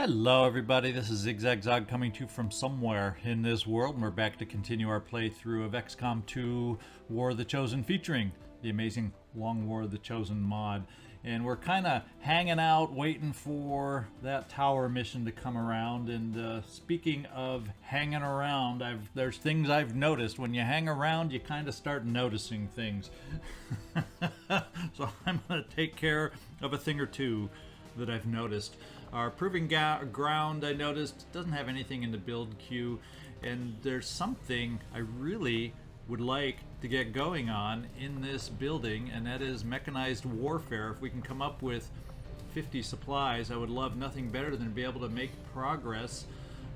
Hello everybody, this is ZigZagZog coming to you from somewhere in this world, and we're back to continue our playthrough of XCom 2 War of the Chosen featuring the amazing Long War of the Chosen mod. And we're kind of hanging out waiting for that tower mission to come around. And speaking of hanging around, there's things I've noticed. When you hang around, you kind of start noticing things. So I'm going to take care of a thing or two that I've noticed. Our proving ground, I noticed, doesn't have anything in the build queue, and there's something I really would like to get going on in this building, and that is mechanized warfare. If we can come up with 50 supplies, I would love nothing better than to be able to make progress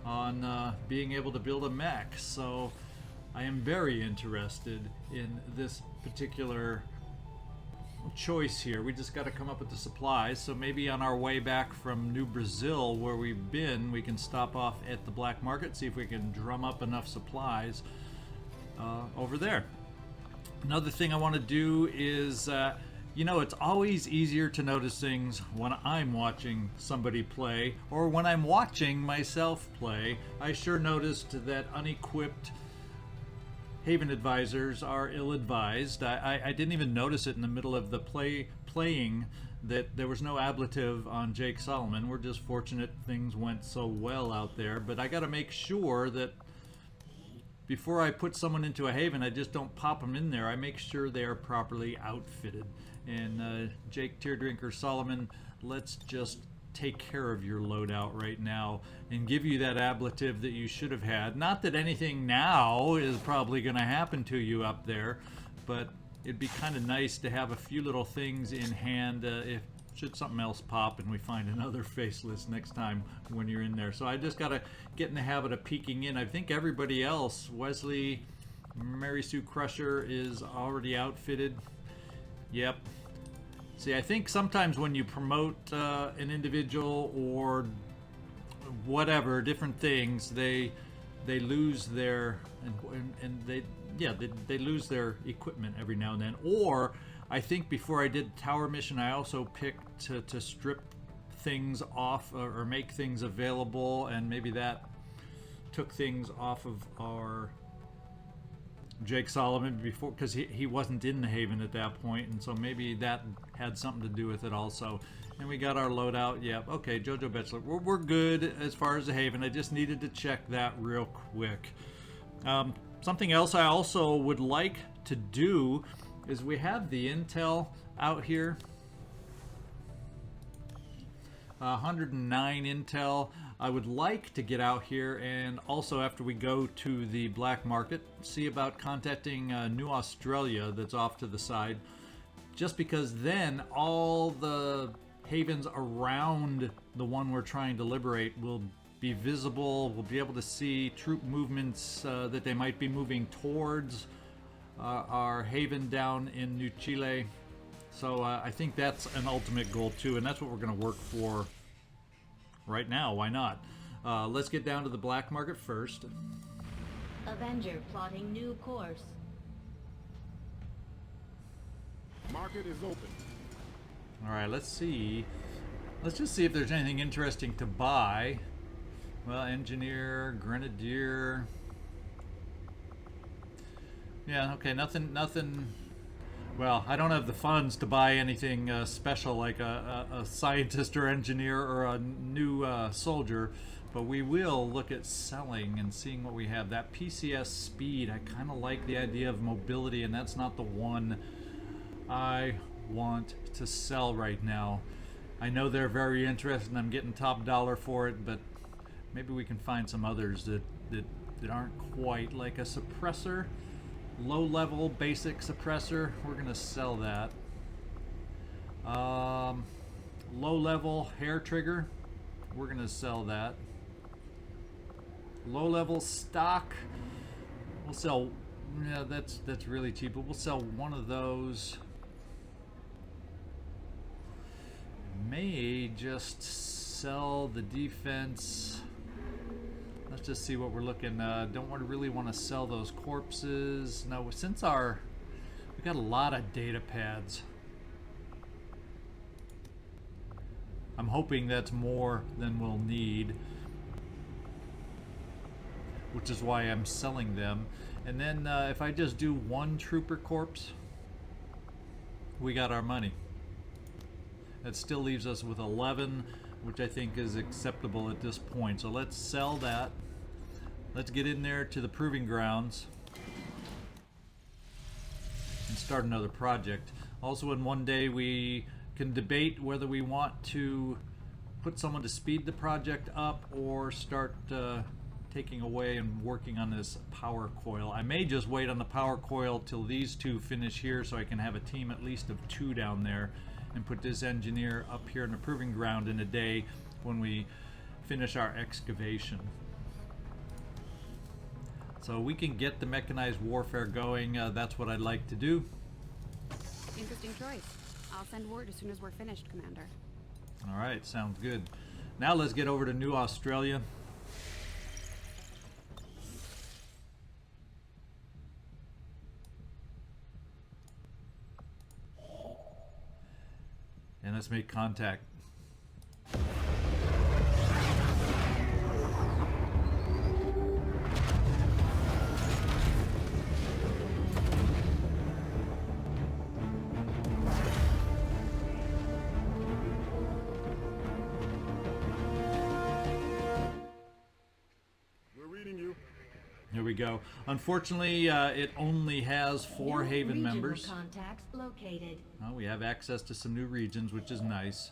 on being able to build a mech. So I am very interested in this particular choice here. We just got to come up with the supplies, so maybe on our way back from New Brazil, where we've been, we can stop off at the black market, see if we can drum up enough supplies over there. Another thing I want to do is, you know, it's always easier to notice things when I'm watching somebody play or when I'm watching myself play. I sure noticed that unequipped Haven advisors are ill-advised. I didn't even notice it in the middle of the playing that there was no ablative on Jake Solomon. We're just fortunate things went so well out there. But I got to make sure that before I put someone into a Haven, I just don't pop them in there. I make sure they are properly outfitted. And Jake Teardrinker Solomon, let's just take care of your loadout right now and give you that ablative that you should have had. Not that anything now is probably going to happen to you up there, but it'd be kind of nice to have a few little things in hand if should something else pop and we find another faceless next time when you're in there. So I just got to get in the habit of peeking in. I think everybody else, Wesley, Mary Sue Crusher is already outfitted. Yep. See, I think sometimes when you promote an individual or whatever, different things, they lose their they lose their equipment every now and then. Or I think before I did Tower Mission, I also picked to strip things off or make things available, and maybe that took things off of our Jake Solomon before, because he wasn't in the Haven at that point, and so maybe that had something to do with it also. And we got our loadout. Yep. Okay, Jojo Betchler, we're good as far as the Haven. I just needed to check that real quick. Something else I also would like to do is we have the intel out here. 109 intel. I would like to get out here and also, after we go to the black market, see about contacting New Australia that's off to the side, just because then all the havens around the one we're trying to liberate will be visible. We'll be able to see troop movements that they might be moving towards our haven down in New Chile. So I think that's an ultimate goal too, and that's what we're going to work for right now. Why not? Let's get down to the black market first. Avenger plotting new course. Market is open. All right, let's see. Let's just see if there's anything interesting to buy. Well, engineer, grenadier. Yeah, okay, nothing. Well, I don't have the funds to buy anything special like a scientist or engineer or a new soldier, but we will look at selling and seeing what we have. That PCS speed, I kind of like the idea of mobility, and that's not the one I want to sell right now. I know they're very interested, and I'm getting top dollar for it, but maybe we can find some others that aren't quite like a suppressor. Low-level basic suppressor, we're going to sell that. Low-level hair trigger, we're going to sell that. Low-level stock, we'll sell. Yeah, that's really cheap, but we'll sell one of those. May just sell the defense. Let's just see what we're looking. Don't really want to sell those corpses. No, since we got a lot of data pads. I'm hoping that's more than we'll need, which is why I'm selling them. And then if I just do one trooper corpse, we got our money. That still leaves us with 11, which I think is acceptable at this point. So let's sell that. Let's get in there to the proving grounds and start another project. Also, in one day we can debate whether we want to put someone to speed the project up or start taking away and working on this power coil. I may just wait on the power coil till these two finish here so I can have a team at least of 2 down there and put this engineer up here in the proving ground in a day when we finish our excavation. So we can get the mechanized warfare going. That's what I'd like to do. Interesting choice. I'll send word as soon as we're finished, Commander. All right, sounds good. Now let's get over to New Australia. And let's make contact. We're reading you. Here we go. Unfortunately, it only has 4 New Haven regional members. contacts located. Well, we have access to some new regions, which is nice.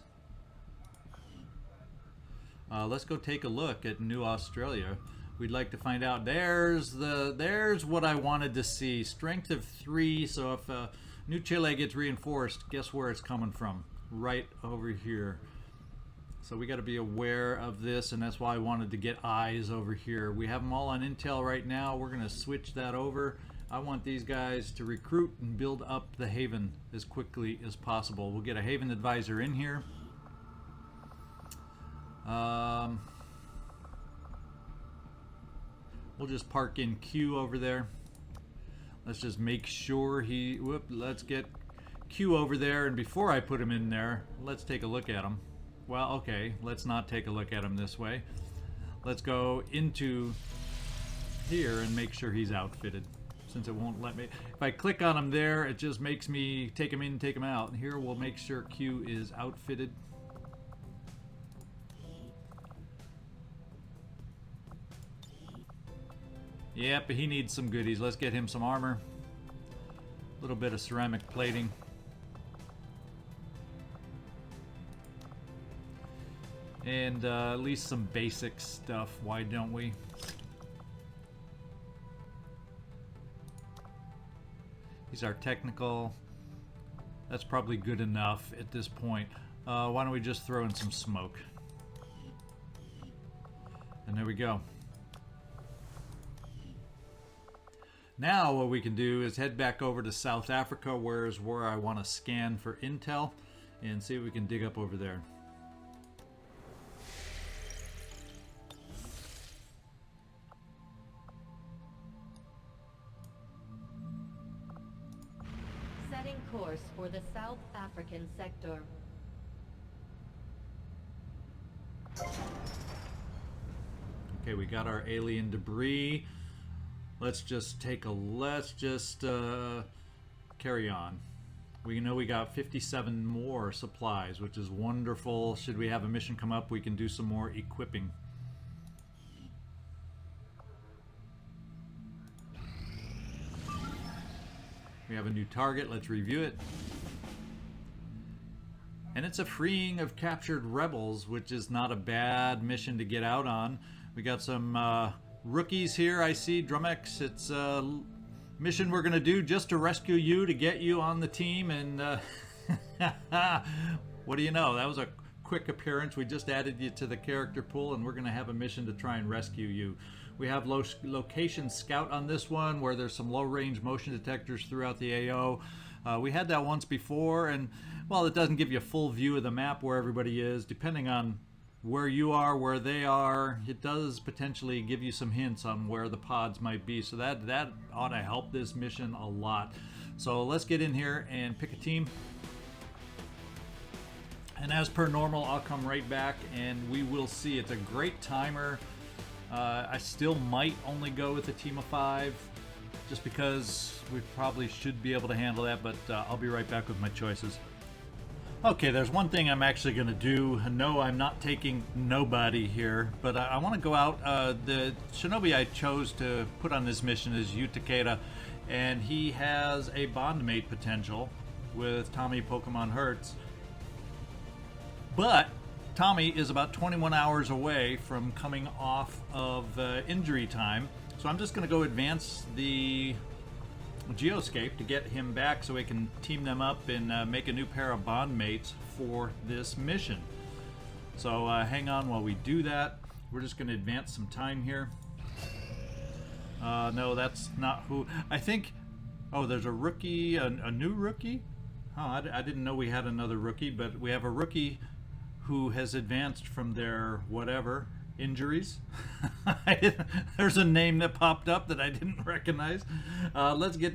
Let's go take a look at New Australia. We'd like to find out. There's what I wanted to see. Strength of 3. So if New Chile gets reinforced, guess where it's coming from? Right over here. So we got to be aware of this, and that's why I wanted to get eyes over here. We have them all on intel right now. We're going to switch that over. I want these guys to recruit and build up the Haven as quickly as possible. We'll get a Haven advisor in here. We'll just park in Q over there. Let's just make sure let's get Q over there, and before I put him in there, let's take a look at him. Well, okay, let's not take a look at him this way. Let's go into here and make sure he's outfitted, since it won't let me. If I click on him there, it just makes me take him in and take him out. And here we'll make sure Q is outfitted. Yep, but he needs some goodies. Let's get him some armor. A little bit of ceramic plating. And at least some basic stuff. Why don't we? He's our technical. That's probably good enough at this point. Why don't we just throw in some smoke? And there we go. Now what we can do is head back over to South Africa, where I want to scan for intel and see what we can dig up over there. Setting course for the South African sector. Okay, we got our alien debris. Let's just carry on. We know we got 57 more supplies, which is wonderful. Should we have a mission come up, we can do some more equipping. We have a new target. Let's review it. And it's a freeing of captured rebels, which is not a bad mission to get out on. We got some rookies here, I see. Drumex, it's a mission we're going to do just to rescue you, to get you on the team. And what do you know? That was a quick appearance. We just added you to the character pool, and we're going to have a mission to try and rescue you. We have location scout on this one, where there's some low-range motion detectors throughout the AO. We had that once before, and well, it doesn't give you a full view of the map where everybody is. Depending on where you are, where they are, it does potentially give you some hints on where the pods might be. So that ought to help this mission a lot. So let's get in here and pick a team. And as per normal, I'll come right back and we will see. It's a great timer. I still might only go with a team of 5 just because we probably should be able to handle that, but I'll be right back with my choices. Okay, there's one thing I'm actually going to do. No, I'm not taking nobody here, but I want to go out. The Shinobi I chose to put on this mission is Utakeda, and he has a bondmate potential with Tommy Pokemon Hertz. But Tommy is about 21 hours away from coming off of injury time, so I'm just going to go advance the Geoscape to get him back so we can team them up and make a new pair of bond mates for this mission. So hang on while we do that. We're just going to advance some time here. No, that's not who I think. Oh, there's a rookie, a new rookie. Oh, I didn't know we had another rookie, but we have a rookie who has advanced from their whatever injuries. There's a name that popped up that I didn't recognize. Let's get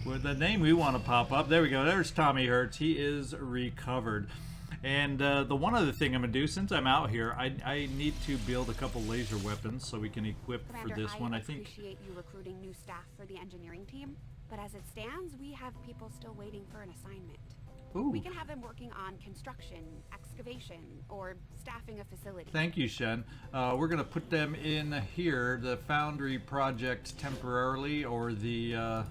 with the name we want to pop up. There we go. There's Tommy Hertz. He is recovered. And the one other thing I'm gonna do since I'm out here, I need to build a couple laser weapons so we can equip Commander, for this one. I think. Appreciate you recruiting new staff for the engineering team, but as it stands, we have people still waiting for an assignment. Ooh. We can have them working on construction, excavation, or staffing a facility. Thank you, Shen. We're going to put them in here, the Foundry project temporarily, or the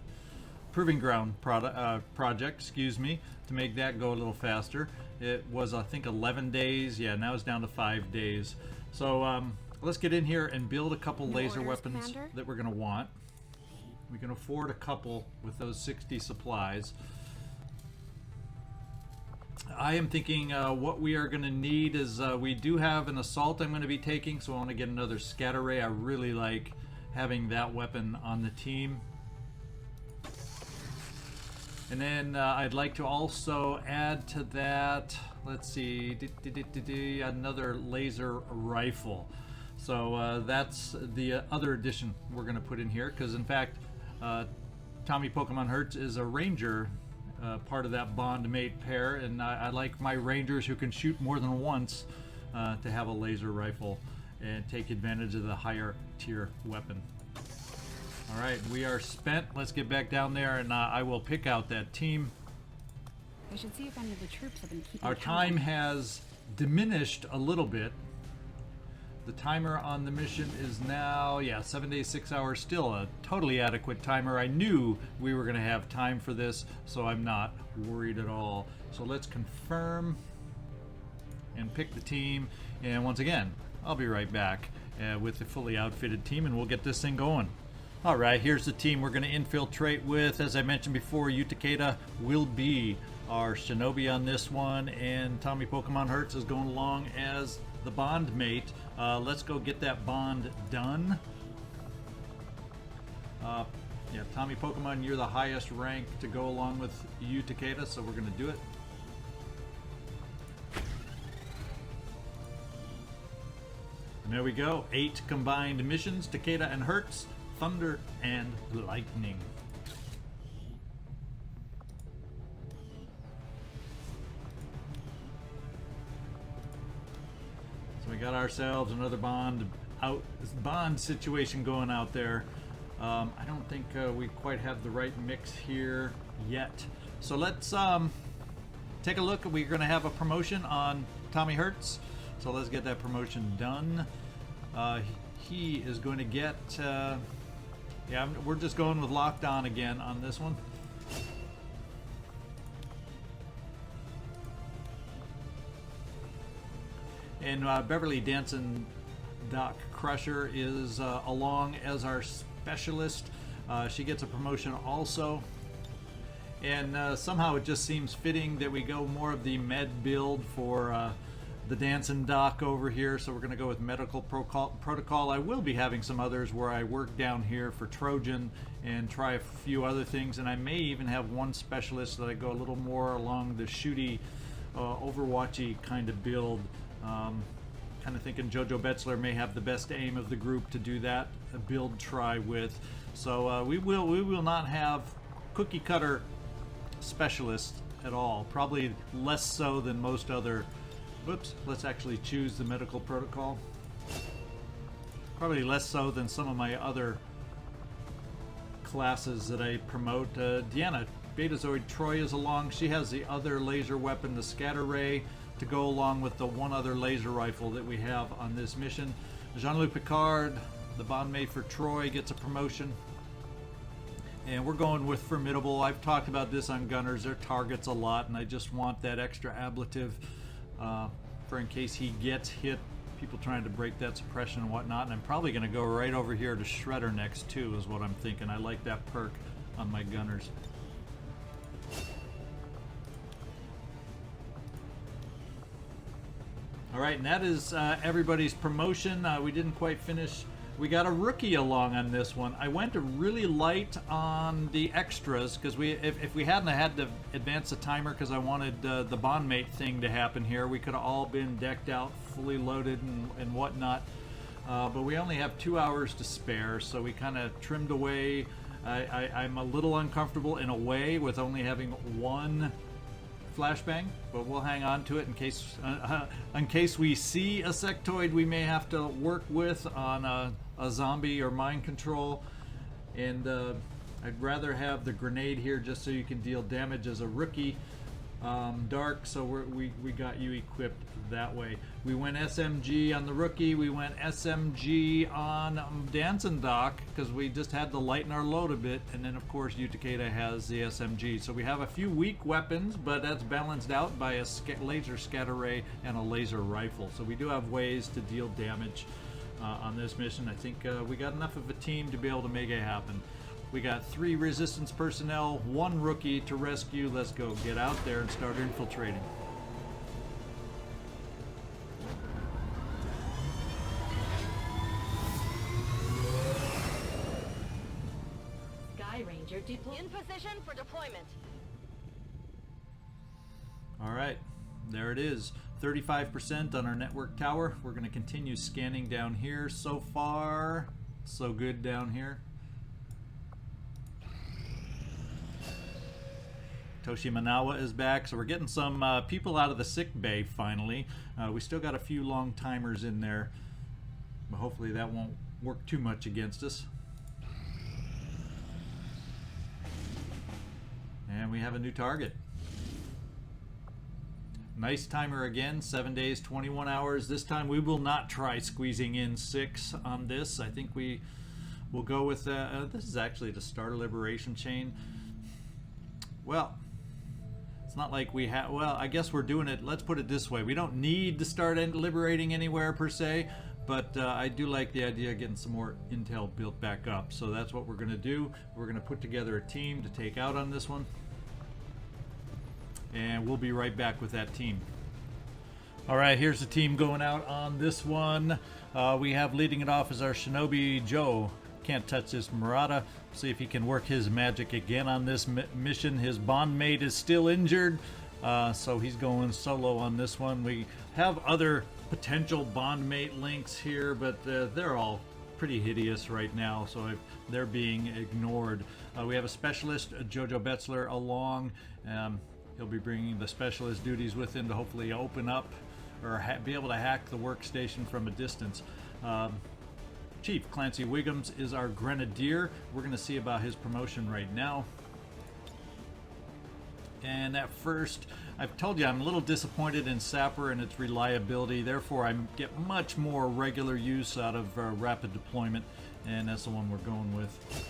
Proving Ground project, excuse me, to make that go a little faster. It was, I think, 11 days. Yeah, now it's down to 5 days. So let's get in here and build a couple laser weapons, Commander? That we're going to want. We can afford a couple with those 60 supplies. I am thinking what we are going to need is we do have an assault I'm going to be taking, so I want to get another scatter ray. I really like having that weapon on the team. And then I'd like to also add to that, let's see, another laser rifle. So that's the other addition we're going to put in here, because in fact Tommy Pokemon Hertz is a ranger, part of that bond mate pair, and I like my rangers who can shoot more than once to have a laser rifle and take advantage of the higher tier weapon. Alright, we are spent. Let's get back down there and I will pick out that team. I should see if any of the troops have been keeping Our time has diminished a little bit. The timer on the mission is now, 7 days, 6 hours, still a totally adequate timer. I knew we were going to have time for this, so I'm not worried at all. So let's confirm and pick the team. And once again, I'll be right back with the fully outfitted team, and we'll get this thing going. All right, here's the team we're going to infiltrate with. As I mentioned before, Utakeda will be our Shinobi on this one, and Tommy Pokemon Hertz is going along as the bond mate. Let's go get that bond done. Yeah, Tommy Pokemon, you're the highest rank to go along with you, Takeda, so we're going to do it. And there we go. 8 combined missions, Takeda and Hertz, Thunder and Lightning. We got ourselves another bond situation going out there. I don't think we quite have the right mix here yet. So let's take a look. We're going to have a promotion on Tommy Hertz. So let's get that promotion done. He is going to get... yeah, we're just going with locked on again on this one. And Beverly Danson Doc Crusher is along as our specialist. She gets a promotion also. And somehow it just seems fitting that we go more of the med build for the Danson Doc over here. So we're going to go with medical protocol. I will be having some others where I work down here for Trojan and try a few other things. And I may even have one specialist that I go a little more along the shooty, Overwatchy kind of build. Kind of thinking Jojo Betzler may have the best aim of the group to do that build try with. So we will not have cookie cutter specialists at all. Probably less so than most other... Whoops, let's actually choose the medical protocol. Probably less so than some of my other classes that I promote. Deanna, Betazoid Troy is along. She has the other laser weapon, the Scatter Ray, to go along with the one other laser rifle that we have on this mission. Jean-Luc Picard, the bondmate for Troy, gets a promotion. And we're going with Formidable. I've talked about this on Gunners. Their targets a lot, and I just want that extra ablative for in case he gets hit, people trying to break that suppression and whatnot. And I'm probably going to go right over here to Shredder next too, is what I'm thinking. I like that perk on my Gunners. All right, and that is everybody's promotion. We didn't quite finish. We got a rookie along on this one. I went really light on the extras because if we hadn't had to advance the timer because I wanted the bondmate thing to happen here, we could have all been decked out, fully loaded and whatnot. But we only have 2 hours to spare, so we kind of trimmed away. I'm a little uncomfortable in a way with only having one flashbang, but we'll hang on to it in case we see a sectoid we may have to work with on a zombie or mind control. And I'd rather have the grenade here just so you can deal damage as a rookie. Dark, so we got you equipped that way. We went SMG on the rookie, we went SMG on Danzendock because we just had to lighten our load a bit, and then of course Utakeda has the SMG. So we have a few weak weapons, but that's balanced out by a laser scatter ray and a laser rifle. So we do have ways to deal damage on this mission. I think we got enough of a team to be able to make it happen. We got 3 resistance personnel, 1 rookie to rescue. Let's go get out there and start infiltrating. Sky Ranger deploy. In position for deployment. All right, there it is. 35% on our network tower. We're going to continue scanning down here. So far, so good down here. Toshi Manawa is back, so we're getting some people out of the sick bay finally. We still got a few long timers in there, but hopefully that won't work too much against us. And we have a new target. Nice timer again, 7 days, 21 hours. This time we will not try squeezing in 6 on this. I think we will go with, this is actually the Star Liberation chain. Well, it's not like we have, well, I guess we're doing it, let's put it this way. We don't need to start liberating anywhere per se, but I do like the idea of getting some more intel built back up. So that's what we're going to do. We're going to put together a team to take out on this one. And we'll be right back with that team. All right, here's the team going out on this one. We have leading it off as our Shinobi Joe. Can't touch this Murata. See if he can work his magic again on this mission. His bondmate is still injured, so he's going solo on this one. We have other potential bondmate links here, but they're all pretty hideous right now, so they're being ignored. We have a specialist, Jojo Betzler, along. He'll be bringing the specialist duties with him to hopefully open up or be able to hack the workstation from a distance. Chief Clancy Wiggums is our Grenadier. We're going to see about his promotion right now. And at first, I've told you I'm a little disappointed in Sapper and its reliability. Therefore, I get much more regular use out of rapid deployment, and that's the one we're going with.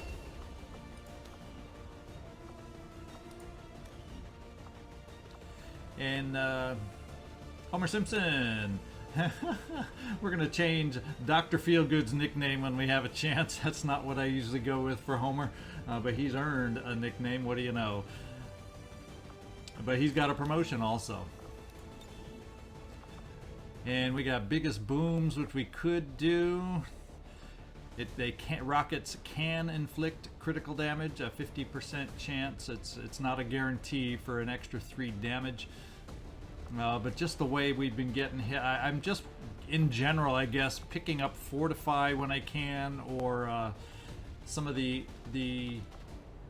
And Homer Simpson. We're going to change Dr. Feelgood's nickname when we have a chance. That's not what I usually go with for Homer, but he's earned a nickname, what do you know. But he's got a promotion also. And we got biggest booms, which we could do. Rockets can inflict critical damage, a 50% chance. It's not a guarantee for an extra 3 damage. But just the way we've been getting hit, I'm just, in general, I guess, picking up Fortify when I can, or some of the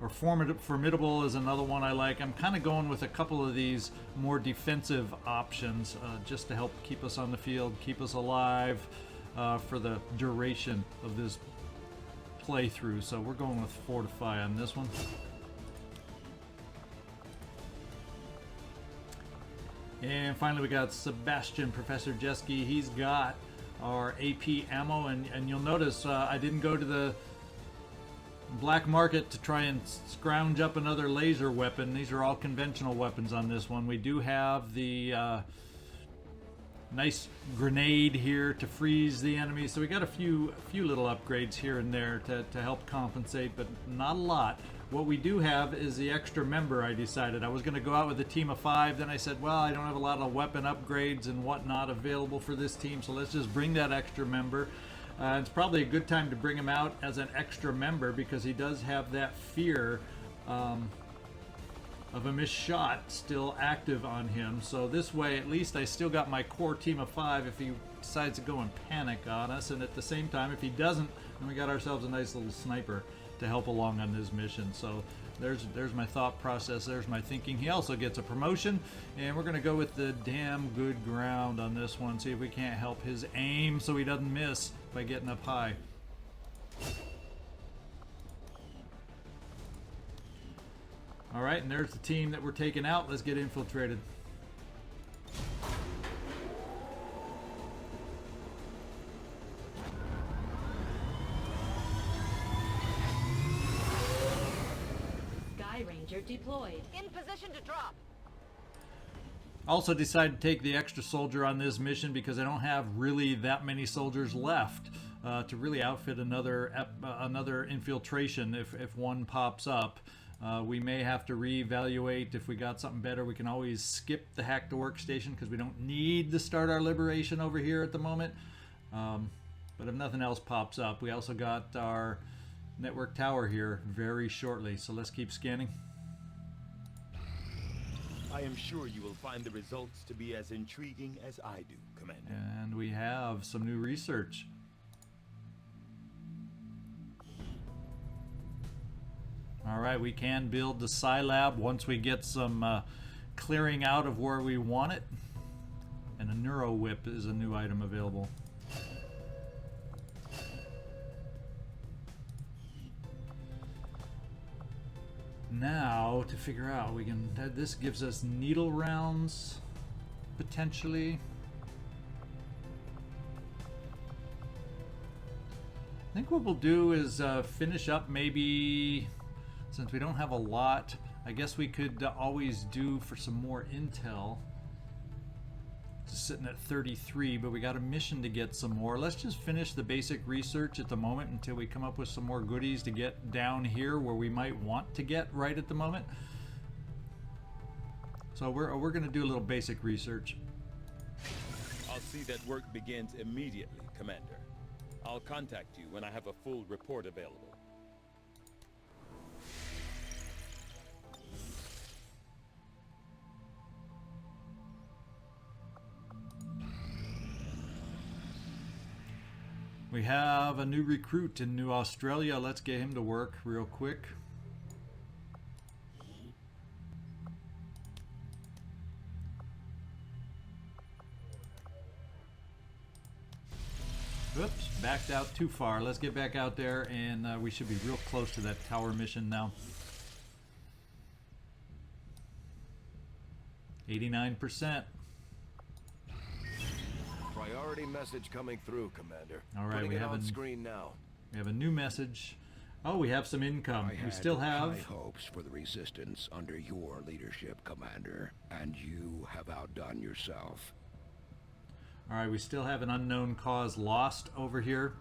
or formidable is another one I like. I'm kind of going with a couple of these more defensive options just to help keep us on the field, keep us alive for the duration of this playthrough. So we're going with Fortify on this one. And finally we got Sebastian, Professor Jeski. He's got our AP ammo, and you'll notice I didn't go to the black market to try and scrounge up another laser weapon. These are all conventional weapons on this one. We do have the nice grenade here to freeze the enemy, so we got a few little upgrades here and there to help compensate, but not a lot. What we do have is the extra member. I decided I was going to go out with a team of 5, then I said, well, I don't have a lot of weapon upgrades and whatnot available for this team, so let's just bring that extra member. It's probably a good time to bring him out as an extra member because he does have that fear of a missed shot still active on him. So this way, at least I still got my core team of 5 if he decides to go and panic on us. And at the same time, if he doesn't, then we got ourselves a nice little sniper to help along on this mission. So there's my thought process. There's my thinking. He also gets a promotion, and we're going to go with the damn good ground on this one. See if we can't help his aim so he doesn't miss by getting up high. All right, and there's the team that we're taking out. Let's get infiltrated. Sky Ranger deployed. In position to drop. Also decided to take the extra soldier on this mission because I don't have really that many soldiers left to really outfit another infiltration if one pops up. We may have to reevaluate. If we got something better, we can always skip the hack to workstation because we don't need to start our liberation over here at the moment. But if nothing else pops up, we also got our network tower here very shortly. So let's keep scanning. I am sure you will find the results to be as intriguing as I do, Commander. And we have some new research. Alright, we can build the Scilab once we get some clearing out of where we want it. And a Neuro Whip is a new item available. Now, to figure out, this gives us needle rounds, potentially. I think what we'll do is finish up maybe, since we don't have a lot, I guess we could always do for some more intel. Just sitting at 33, but we got a mission to get some more. Let's just finish the basic research at the moment until we come up with some more goodies to get down here where we might want to get right at the moment. So we're going to do a little basic research. I'll see that work begins immediately, Commander. I'll contact you when I have a full report available. We have a new recruit in New Australia. Let's get him to work real quick. Oops, backed out too far. Let's get back out there, and we should be real close to that tower mission now. 89%. Priority message coming through, Commander. All right, we have on screen now. We have a new message. Oh, we have some income. We still have high hopes for the resistance under your leadership, Commander, and you have outdone yourself. All right, we still have an unknown cause lost over here,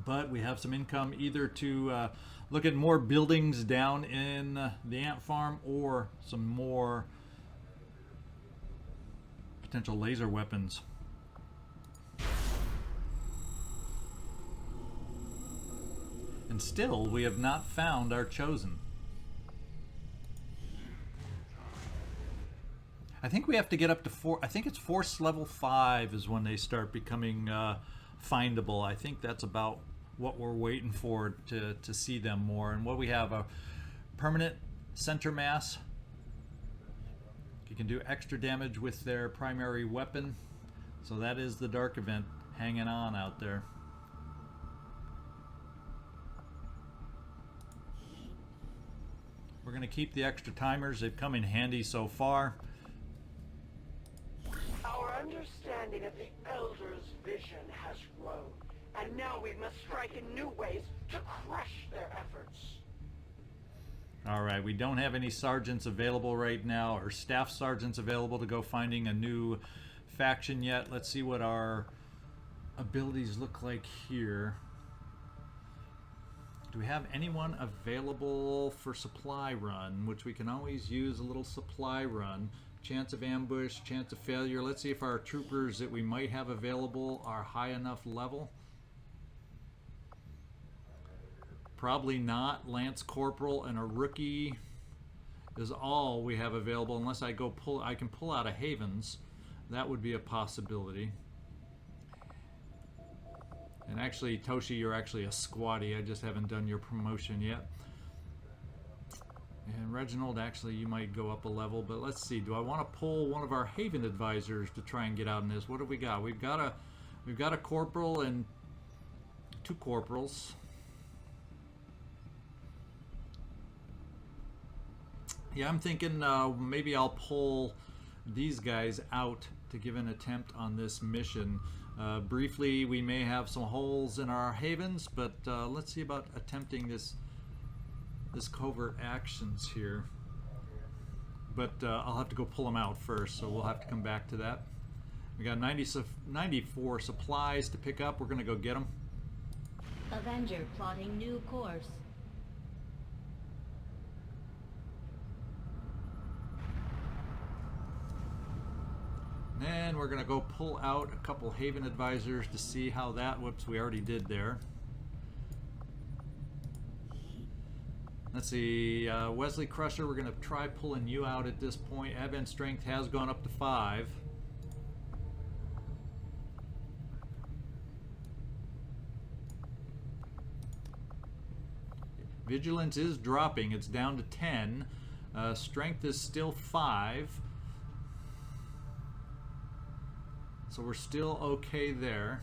but we have some income either to look at more buildings down in the ant farm or some more potential laser weapons. And still, we have not found our chosen. I think we have to get up to 4. I think it's force level 5 is when they start becoming findable. I think that's about what we're waiting for to see them more. And what we have, a permanent center mass. You can do extra damage with their primary weapon. So that is the dark event hanging on out there. We're going to keep the extra timers. They've come in handy so far. Our understanding of the Elder's vision has grown, and now we must strike in new ways to crush their efforts. Alright, we don't have any sergeants available right now, or staff sergeants available to go finding a new faction yet. Let's see what our abilities look like here. Do we have anyone available for supply run, which we can always use a little supply run. Chance of ambush, chance of failure. Let's see if our troopers that we might have available are high enough level. Probably not. Lance Corporal and a rookie is all we have available, unless I can pull out a Havens. That would be a possibility. And actually, Toshi, you're actually a squatty. I just haven't done your promotion yet. And Reginald, actually, you might go up a level, but let's see. Do I want to pull one of our Haven advisors to try and get out in this? What have we got? We've got a corporal and 2 corporals. Yeah, I'm thinking maybe I'll pull these guys out to give an attempt on this mission. Briefly, we may have some holes in our havens, but let's see about attempting this covert actions here. But I'll have to go pull them out first, so we'll have to come back to that. We got 94 supplies to pick up. We're going to go get them. Avenger plotting new course. And we're going to go pull out a couple Haven advisors to see how that, whoops, we already did there. Let's see, Wesley Crusher, we're going to try pulling you out at this point. Advent Strength has gone up to 5. Vigilance is dropping, it's down to 10. Strength is still 5. So we're still okay there.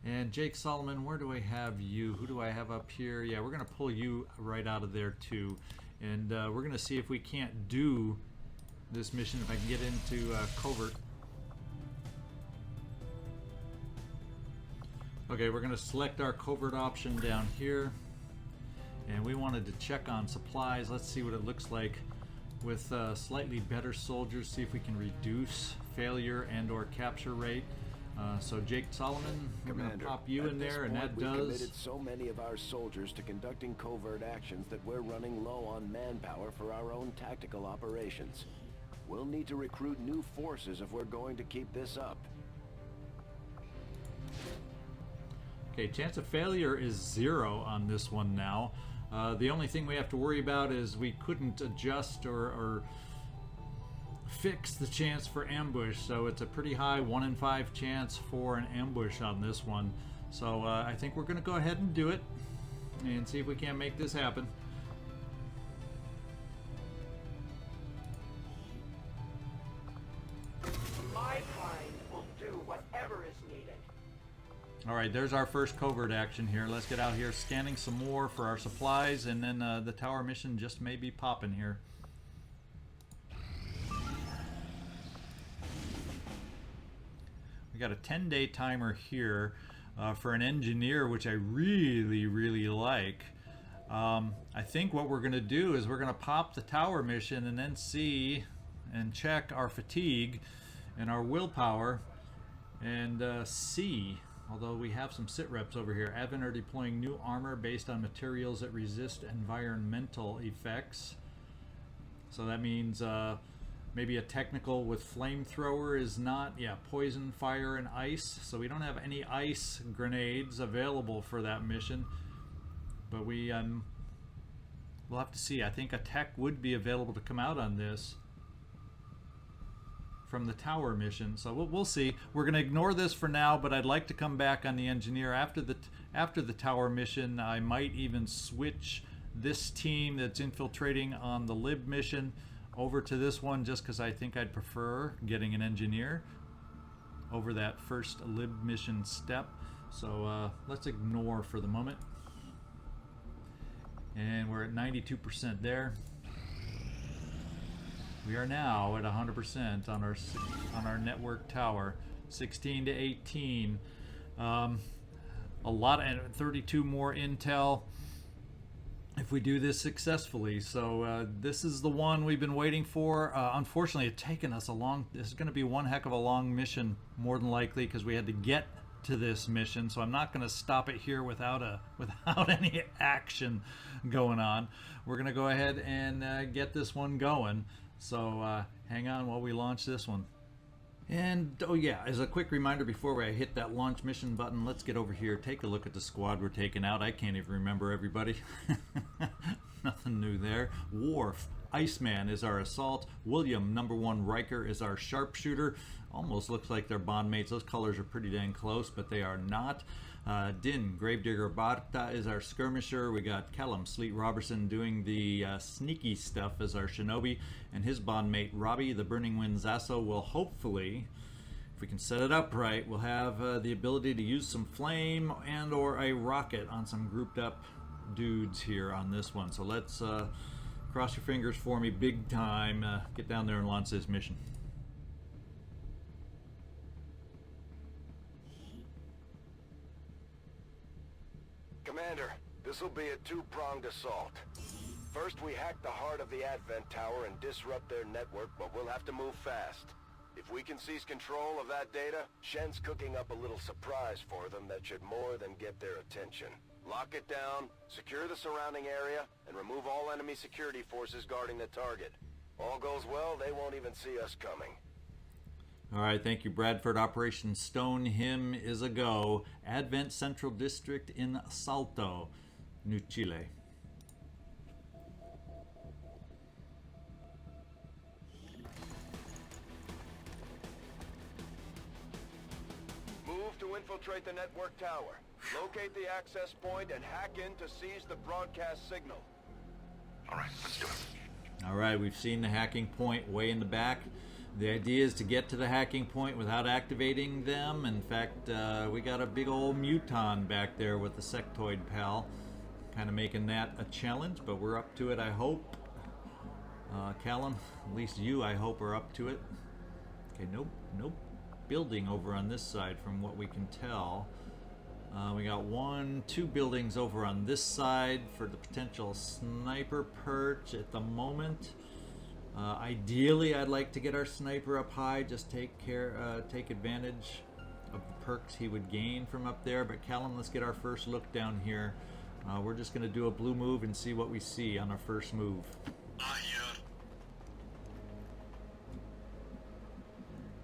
And Jake Solomon, where do I have you? Who do I have up here? Yeah, we're going to pull you right out of there too. And we're going to see if we can't do this mission, if I can get into covert. Okay, we're going to select our covert option down here. And we wanted to check on supplies. Let's see what it looks like with slightly better soldiers. See if we can reduce failure and or capture rate. So Jake Solomon, we're going to pop you in there, and that does. We committed so many of our soldiers to conducting covert actions that we're running low on manpower for our own tactical operations. We'll need to recruit new forces if we're going to keep this up. Okay, chance of failure is 0 on this one now. The only thing we have to worry about is we couldn't adjust or fix the chance for ambush, so it's a pretty high 1 in 5 chance for an ambush on this one. So I think we're going to go ahead and do it and see if we can't make this happen. My kind will do whatever is needed. Alright, there's our first covert action here. Let's get out here scanning some more for our supplies, and then the tower mission just may be popping here. We got a 10-day timer here for an engineer, which I really like. I think what we're going to do is we're going to pop the tower mission and then see and check our fatigue and our willpower and see. Although we have some sit reps over here. Advent are deploying new armor based on materials that resist environmental effects. So that means maybe a technical with flamethrower is not, yeah, poison, fire, and ice. So we don't have any ice grenades available for that mission. But we we'll have to see. I think a tech would be available to come out on this from the tower mission, so we'll see. We're going to ignore this for now, but I'd like to come back on the engineer after the tower mission. I might even switch this team that's infiltrating on the lib mission over to this one, just because I think I'd prefer getting an engineer over that first lib mission step. So let's ignore for the moment, and we're at 92% there. We are now at 100% on our network tower, 16 to 18. A lot, and 32 more intel if we do this successfully. So this is the one we've been waiting for. Unfortunately, it's taken us a long. This is going to be one heck of a long mission, more than likely, because we had to get to this mission. So I'm not going to stop it here without any action going on. We're going to go ahead and get this one going. So hang on while we launch this one. And oh yeah, as a quick reminder before I hit that launch mission button, let's get over here, take a look at the squad we're taking out. I can't even remember everybody. Nothing new there. Worf, Iceman is our assault. William, #1 Riker, is our sharpshooter. Almost looks like they're bond mates. Those colors are pretty dang close, but they are not. Din, Gravedigger, Barta is our skirmisher. We got Callum, Sleet, Robertson doing the sneaky stuff as our shinobi, and his bondmate Robbie, the Burning Wind Zaso, will hopefully, if we can set it up right, we'll have the ability to use some flame and or a rocket on some grouped up dudes here on this one. So let's cross your fingers for me big time. Get down there and launch this mission. Commander, this will be a two-pronged assault. First, we hack the heart of the Advent Tower and disrupt their network, but we'll have to move fast. If we can seize control of that data, Shen's cooking up a little surprise for them that should more than get their attention. Lock it down, secure the surrounding area, and remove all enemy security forces guarding the target. All goes well, they won't even see us coming. All right, thank you, Bradford. Operation Stone Him is a go. Advent Central District in Salto, New Chile. Move to infiltrate the network tower. Locate the access point and hack in to seize the broadcast signal. All right, let's do it. All right, we've seen the hacking point way in the back. The idea is to get to the hacking point without activating them. In fact, we got a big old muton back there with the sectoid pal. Kind of making that a challenge, but we're up to it, I hope. Callum, at least you, I hope, are up to it. Okay, nope building over on this side from what we can tell. We got 2 buildings over on this side for the potential sniper perch at the moment. Ideally, I'd like to get our sniper up high, just take advantage of the perks he would gain from up there. But Callum, let's get our first look down here. We're just going to do a blue move and see what we see on our first move.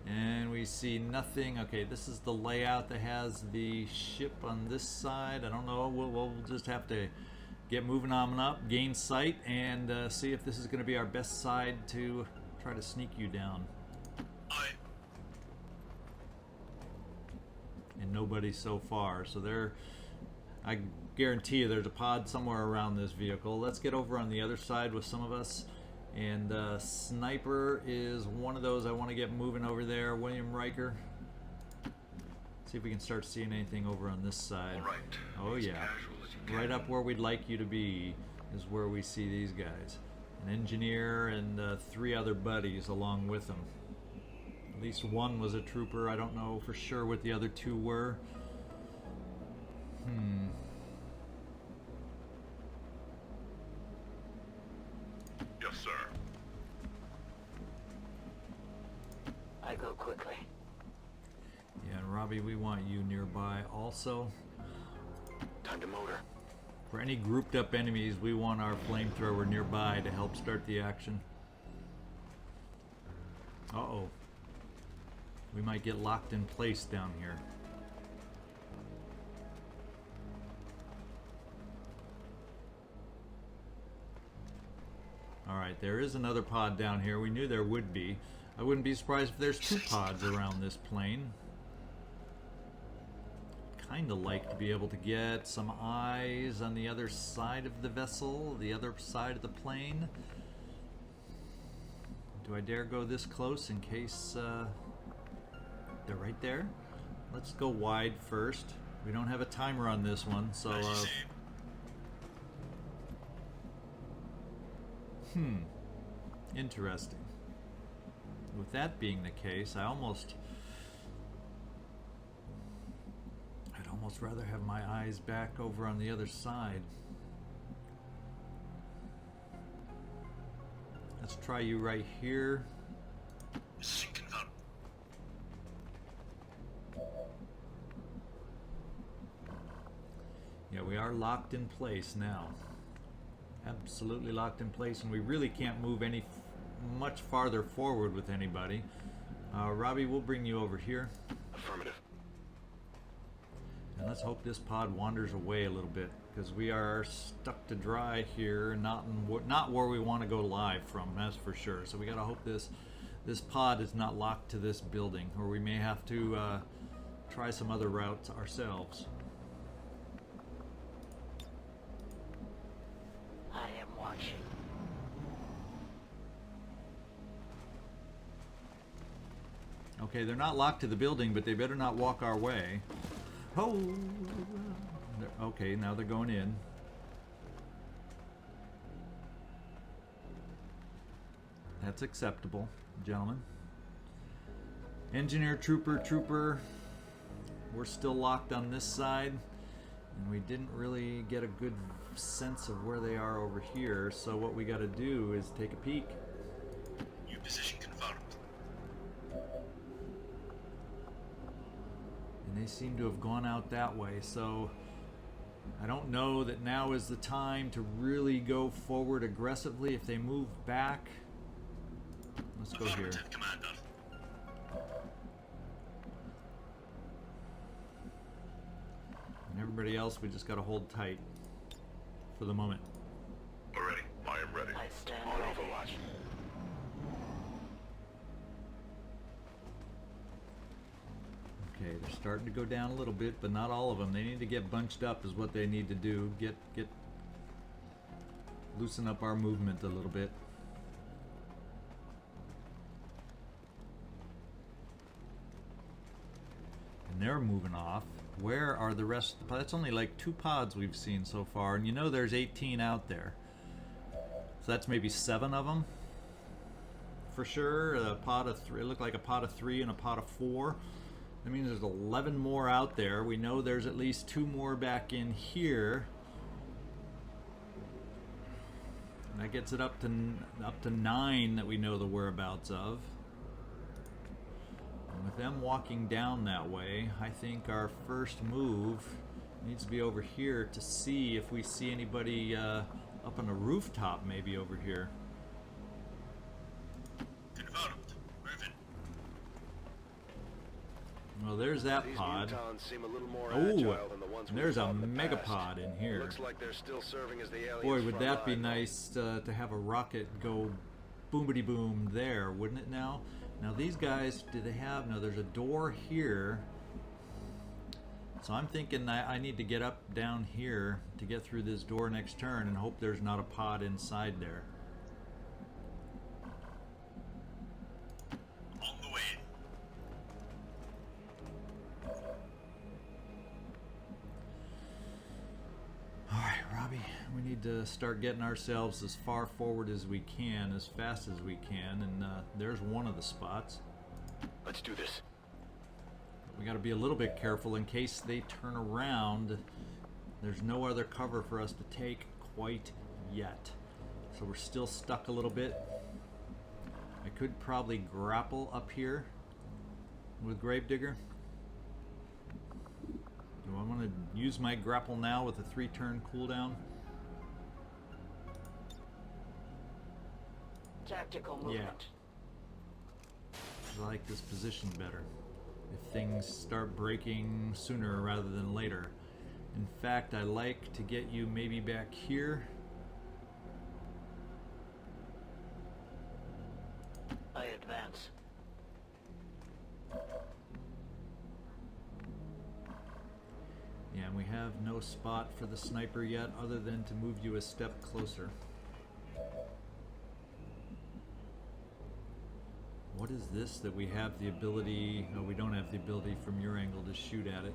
And we see nothing. Okay, this is the layout that has the ship on this side. I don't know. We'll just have to get moving on up, gain sight, and see if this is going to be our best side to try to sneak you down. And nobody so far. So I guarantee you there's a pod somewhere around this vehicle. Let's get over on the other side with some of us. And sniper is one of those I want to get moving over there. William Riker. See if we can start seeing anything over on this side. All right. Oh yeah. Right up where we'd like you to be is where we see these guys. An engineer and 3 other buddies along with them. At least one was a trooper. I don't know for sure what the other 2 were. Yes, sir. I go quickly. Yeah, and Robbie, we want you nearby also. Time to motor. For any grouped up enemies, we want our flamethrower nearby to help start the action. Uh-oh. We might get locked in place down here. Alright, there is another pod down here. We knew there would be. I wouldn't be surprised if there's 2 pods around this plane. Kinda like to be able to get some eyes on the other side of the vessel, the other side of the plane. Do I dare go this close in case they're right there? Let's go wide first. We don't have a timer on this one, so interesting. With that being the case, I'd almost rather have my eyes back over on the other side. Let's try you right here. Yeah, we are locked in place now. Absolutely locked in place, and we really can't move any much farther forward with anybody. Robbie, we'll bring you over here. Affirmative. And let's hope this pod wanders away a little bit, because we are stuck to dry here, not where we want to go live from, that's for sure. So we gotta hope this pod is not locked to this building, or we may have to try some other routes ourselves. I am watching. Okay, they're not locked to the building, but they better not walk our way. Oh! Okay, now they're going in. That's acceptable, gentlemen. Engineer, trooper. We're still locked on this side, and we didn't really get a good sense of where they are over here, so what we gotta do is take a peek. New position confirmed. And they seem to have gone out that way, so I don't know that now is the time to really go forward aggressively. If they move back, let's go here. Commander. And everybody else, we just gotta hold tight for the moment. Already. I am ready. I stand On ready. Overwatch. Okay, they're starting to go down a little bit, but not all of them. They need to get bunched up is what they need to do. Loosen up our movement a little bit. And they're moving off. Where are the rest of the pods? That's only like 2 pods we've seen so far, and you know there's 18 out there. So that's maybe 7 of them. For sure, a pod of 3. It looked like a pod of 3 and a pod of 4. That means there's 11 more out there. We know there's at least 2 more back in here. And that gets it up to 9 that we know the whereabouts of. And with them walking down that way, I think our first move needs to be over here to see if we see anybody up on the rooftop, maybe over here. Confirmed. Moving. Well, there's that These pod. mutons seem a little more Oh, agile than the ones we there's a fought in the past. megapod in here. Looks like they're still serving as the aliens. Boy, would that be front line. nice to have a rocket go boomity boom there, wouldn't it now? Now these guys, do they have, no, there's a door here. So I'm thinking that I need to get up down here to get through this door next turn and hope there's not a pod inside there. On the way. Alright, Robbie, we need to start getting ourselves as far forward as we can, as fast as we can, and there's one of the spots. Let's do this. We got to be a little bit careful in case they turn around. There's no other cover for us to take quite yet. So we're still stuck a little bit. I could probably grapple up here with Gravedigger. Do I want to use my grapple now with a 3-turn cooldown? Tactical movement. I like this position better. If things start breaking sooner rather than later. In fact, I like to get you maybe back here. Advance. Yeah, and we have no spot for the sniper yet other than to move you a step closer. What is this that we have the ability... No, we don't have the ability from your angle to shoot at it.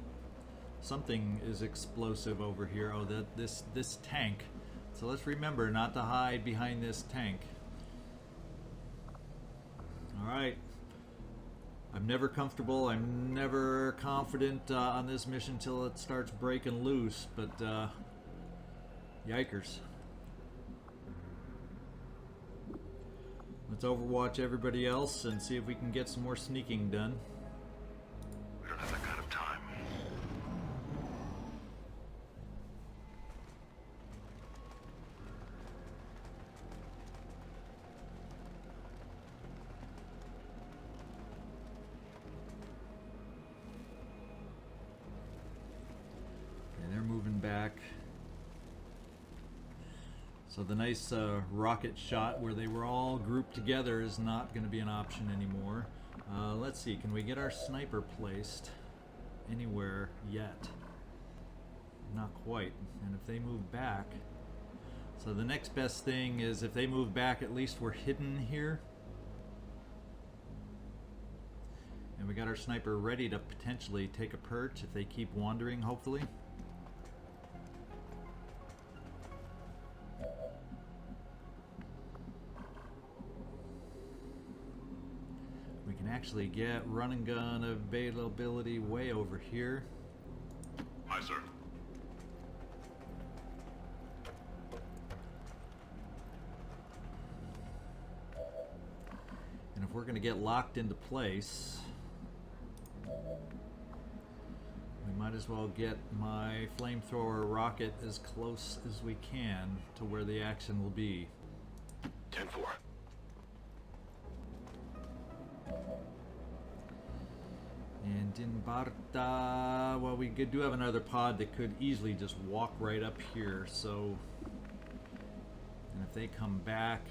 Something is explosive over here. Oh, this tank. So let's remember not to hide behind this tank. Alright. I'm never comfortable. I'm never confident on this mission till it starts breaking loose. But, yikers. Let's overwatch everybody else and see if we can get some more sneaking done. We don't have that kind of time. And they're moving back. So the nice rocket shot where they were all grouped together is not going to be an option anymore. Let's see, can we get our sniper placed anywhere yet? Not quite. And if they move back... So the next best thing is if they move back, at least we're hidden here. And we got our sniper ready to potentially take a perch if they keep wandering, hopefully. We can actually get run and gun availability way over here. Aye, sir. And if we're going to get locked into place, we might as well get my flamethrower rocket as close as we can to where the action will be. 10-4. And in Barta, well, we do have another pod that could easily just walk right up here, so... And if they come back,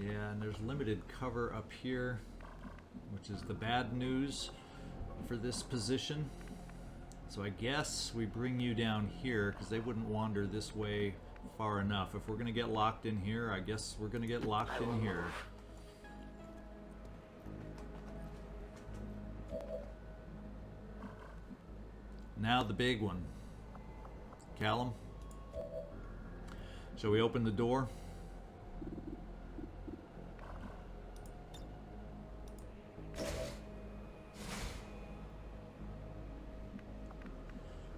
yeah, and there's limited cover up here, which is the bad news for this position. So I guess we bring you down here, because they wouldn't wander this way far enough. If we're going to get locked in here, I guess we're going to get locked in here. Now the big one. Callum, shall we open the door?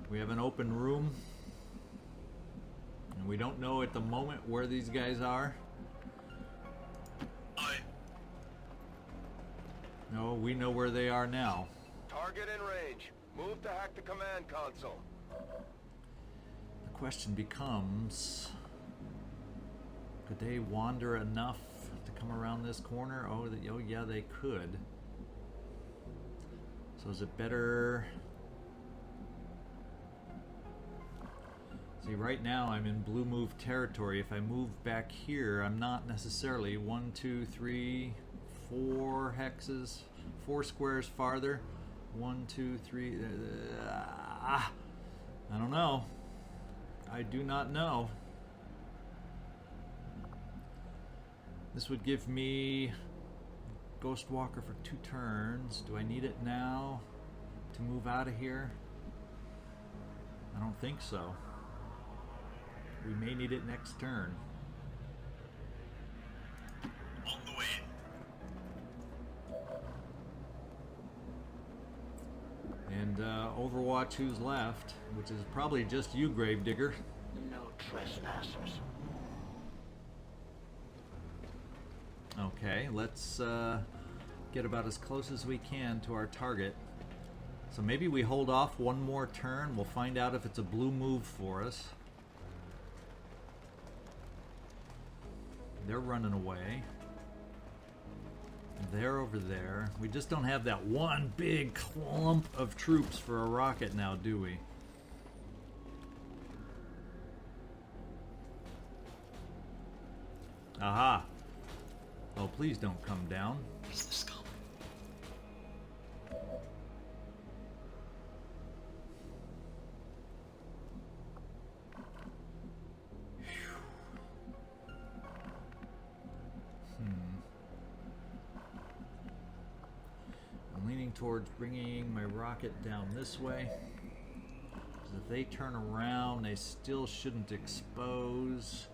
We have an open room, and we don't know at the moment where these guys are. Aye. No, we know where they are now. Target in range. Move to hack the command console. The question becomes, could they wander enough to come around this corner? Oh, yeah, they could. So is it better... See, right now I'm in blue move territory. If I move back here, I'm not necessarily 1, 2, 3, 4 hexes, 4 squares farther. 1, 2, 3. I don't know. I do not know. This would give me Ghost Walker for 2 turns. Do I need it now to move out of here? I don't think so. We may need it next turn. On the way. And Overwatch who's left, which is probably just you, Gravedigger. No trespassers. Okay, let's get about as close as we can to our target. So maybe we hold off one more turn. We'll find out if it's a blue move for us. They're running away. They're over there. We just don't have that one big clump of troops for a rocket now, do we? Aha! Oh, please don't come down. is the scum. I'm leaning towards bringing my rocket down this way. Because if they turn around, they still shouldn't expose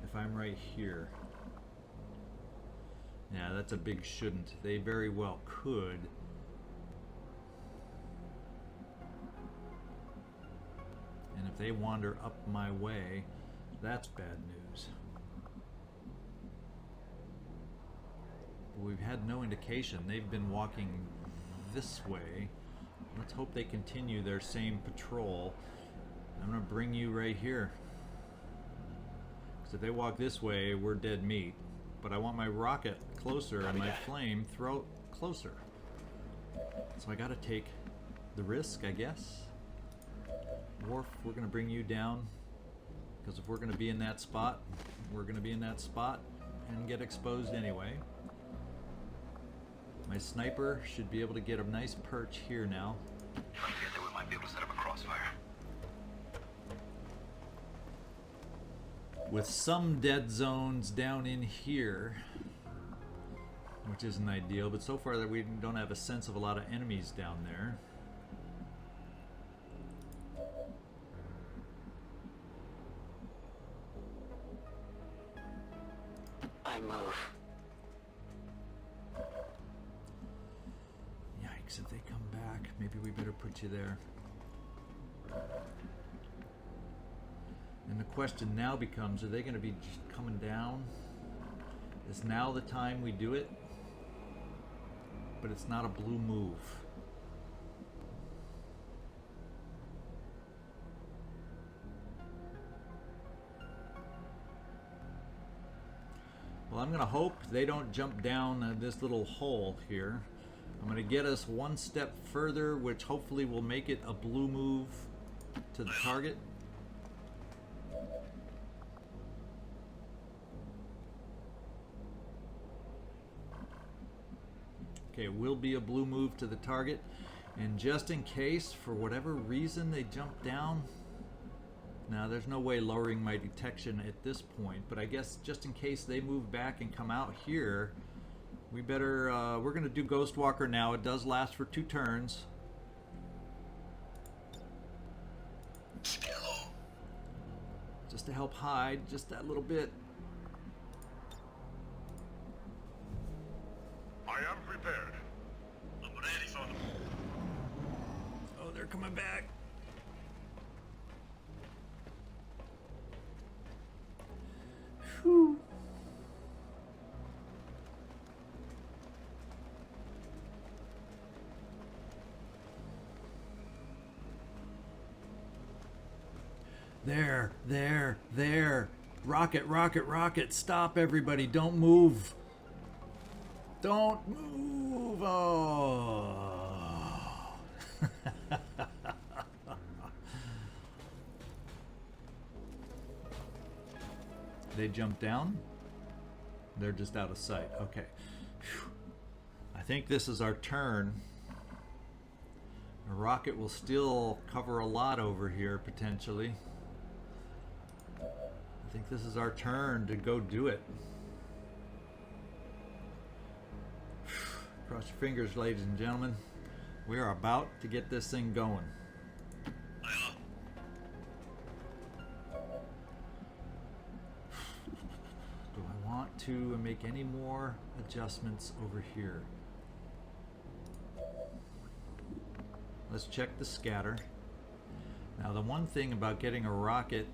if I'm right here. Yeah, that's a big shouldn't. They very well could. And if they wander up my way, that's bad news. But we've had no indication. They've been walking this way. Let's hope they continue their same patrol. I'm going to bring you right here. Because if they walk this way, we're dead meat. But I want my rocket closer and my flame throat closer. So I got to take the risk, I guess. Worf, we're going to bring you down. Because if we're going to be in that spot, we're going to be in that spot and get exposed anyway. My sniper should be able to get a nice perch here now. Trying to get there, we might be able to set up a crossfire. With some dead zones down in here, which isn't ideal, but so far that we don't have a sense of a lot of enemies down there. I move. Yikes, if they come back, maybe we better put you there. And the question now becomes, are they going to be just coming down? Is now the time we do it? But it's not a blue move. Well, I'm going to hope they don't jump down this little hole here. I'm going to get us one step further, which hopefully will make it a blue move to the target. Okay, it will be a blue move to the target. And just in case, for whatever reason, they jump down. Now, there's no way lowering my detection at this point, but I guess just in case they move back and come out here, we better, we're going to do Ghost Walker now. It does last for 2 turns. Just to help hide, just that little bit. I am prepared. I'm ready for them. Oh, they're coming back. Whew. There. Rocket, rocket, rocket. Stop, everybody. Don't move. Don't move. Oh. They jump down. They're just out of sight. Okay. Whew. I think this is our turn. The rocket will still cover a lot over here, potentially. I think this is our turn to go do it. Cross your fingers, ladies and gentlemen. We are about to get this thing going. Do I want to make any more adjustments over here? Let's check the scatter. Now, the one thing about getting a rocket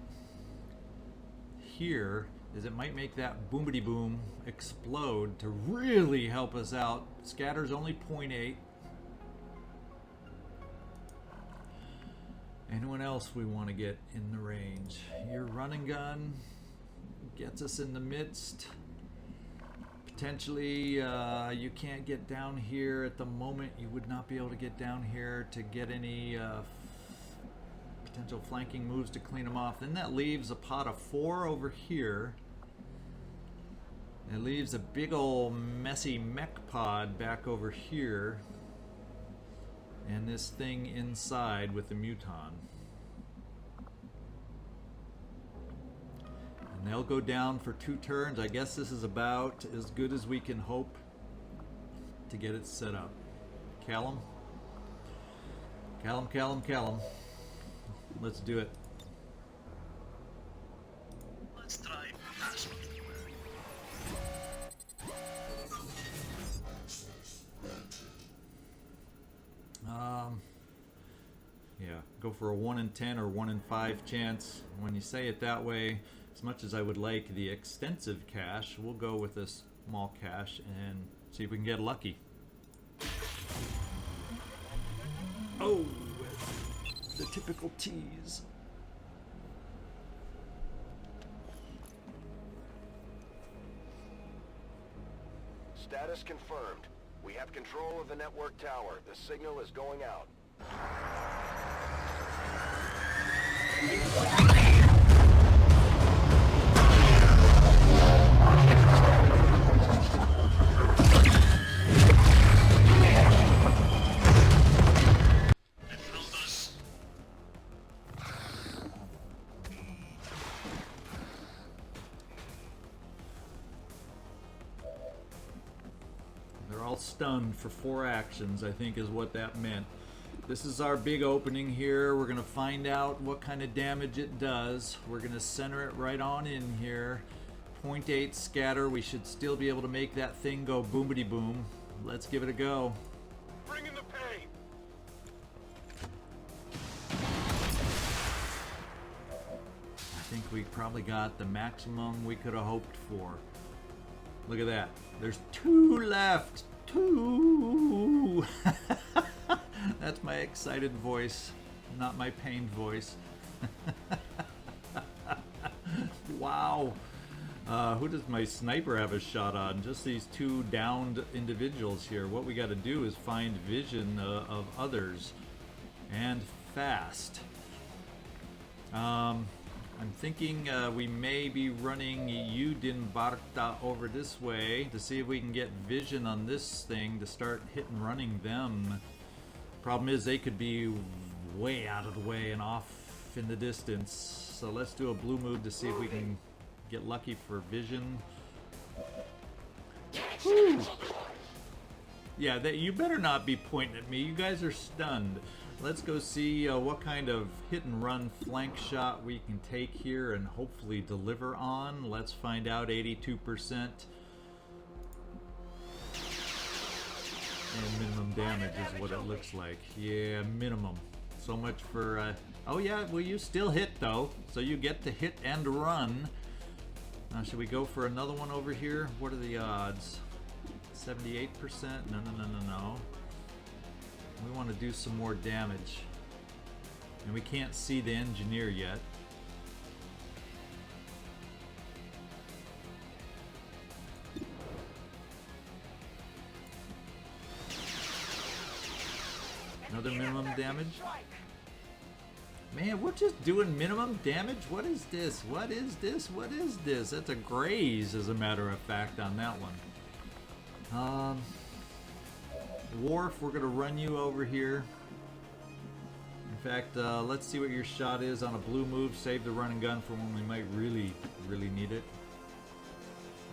here is it might make that boomity boom explode to really help us out. Scatter's only 0.8. Anyone else we want to get in the range? Your running gun gets us in the midst. Potentially, you can't get down here at the moment. You would not be able to get down here to get any potential flanking moves to clean them off. Then that leaves a pot of 4 over here. It leaves a big ol' messy mech pod back over here. And this thing inside with the Muton. And they'll go down for 2 turns. I guess this is about as good as we can hope to get it set up. Callum? Callum. Let's do it. Let's try. Yeah, go for a 1 in 10 or 1 in 5 chance. When you say it that way, as much as I would like the extensive cache, we'll go with a small cache and see if we can get lucky. Oh, the typical tease. Status confirmed. We have control of the network tower. The signal is going out. They're all stunned for 4 actions, I think is what that meant. This is our big opening here. We're going to find out what kind of damage it does. We're going to center it right on in here. 0.8 scatter. We should still be able to make that thing go boomity boom. Let's give it a go. Bring in the pain. I think we probably got the maximum we could have hoped for. Look at that. There's 2 left. 2. That's my excited voice, not my pained voice. Wow. Who does my sniper have a shot on? Just these 2 downed individuals here. What we got to do is find vision of others, and fast. I'm thinking we may be running Udin Barta over this way to see if we can get vision on this thing to start hit and running them. Problem is they could be way out of the way and off in the distance. So let's do a blue move to see if we can get lucky for vision. Woo. Yeah, you better not be pointing at me. You guys are stunned. Let's go see what kind of hit and run flank shot we can take here and hopefully deliver on. Let's find out. 82%. And minimum damage is what it looks like. Yeah, minimum. So much for... oh yeah, well you still hit though. So you get to hit and run. Should we go for another one over here? What are the odds? 78%? No. We want to do some more damage. And we can't see the engineer yet. Another minimum damage. Man, we're just doing minimum damage? What is this? What is this? What is this? That's a graze, as a matter of fact, on that one. Worf, we're going to run you over here. In fact, let's see what your shot is on a blue move. Save the run and gun for when we might really need it.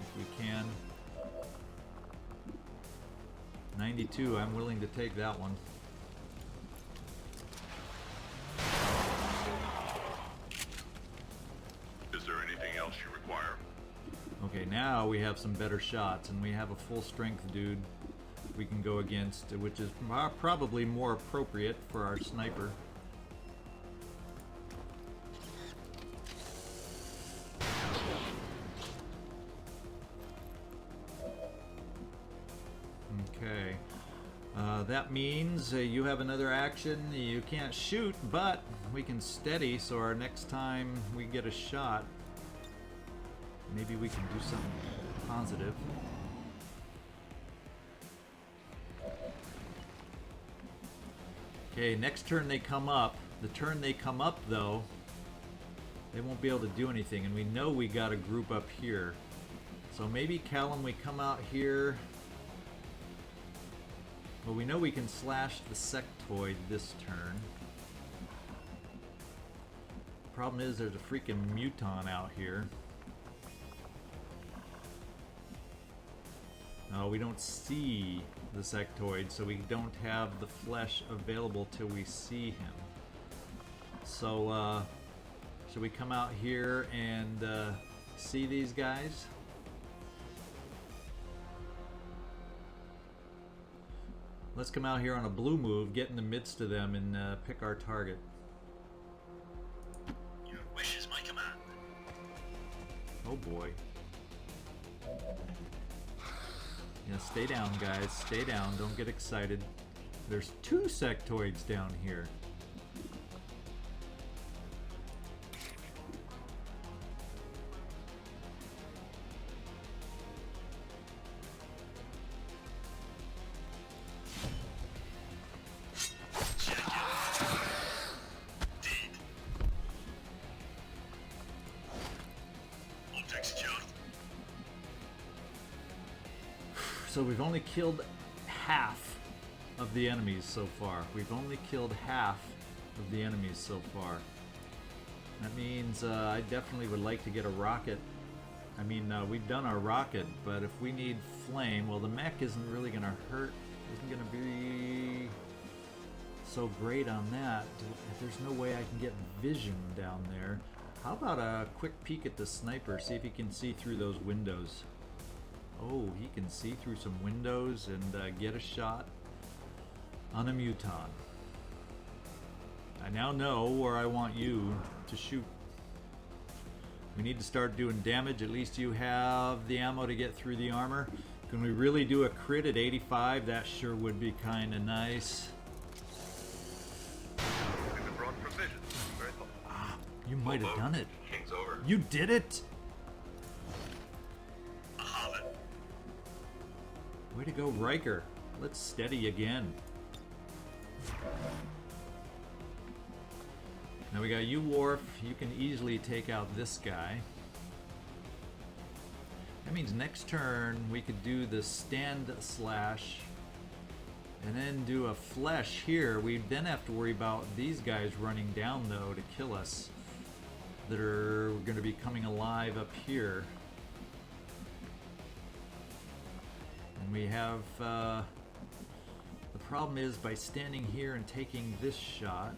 If we can. 92, I'm willing to take that one. Is there anything else you require? Okay, now we have some better shots, and we have a full strength dude we can go against, which is probably more appropriate for our sniper. Okay, that means you have another action. You can't shoot, but we can steady, so our next time we get a shot, maybe we can do something positive. Okay, next turn they come up. The turn they come up, though, they won't be able to do anything, and we know we got a group up here. So maybe Callum, we come out here. Well, we know we can slash the sectoid this turn. Problem is there's a freaking muton out here. No, we don't see the sectoid, so we don't have the flesh available till we see him. So, should we come out here and see these guys? Let's come out here on a blue move, get in the midst of them, and pick our target. Your wish is my command. Oh boy. Yeah, stay down, guys. Stay down. Don't get excited. There's 2 sectoids down here. So we've only killed half of the enemies so far. We've only killed half of the enemies so far. That means I definitely would like to get a rocket. I mean, we've done our rocket, but if we need flame, well, the mech isn't really going to hurt. Isn't going to be so great on that. There's no way I can get vision down there. How about a quick peek at the sniper, see if he can see through those windows. Oh, he can see through some windows and get a shot on a muton. I now know where I want you to shoot. We need to start doing damage. At least you have the ammo to get through the armor. Can we really do a crit at 85? That sure would be kind of nice. Brought precision. Very thoughtful. Ah, you might have done it. King's over. You did it! Way to go, Riker. Let's steady again. Now we got you, Worf. You can easily take out this guy. That means next turn we could do the stand slash and then do a flesh here. We then have to worry about these guys running down, though, to kill us, that are going to be coming alive up here. And we have, the problem is by standing here and taking this shot,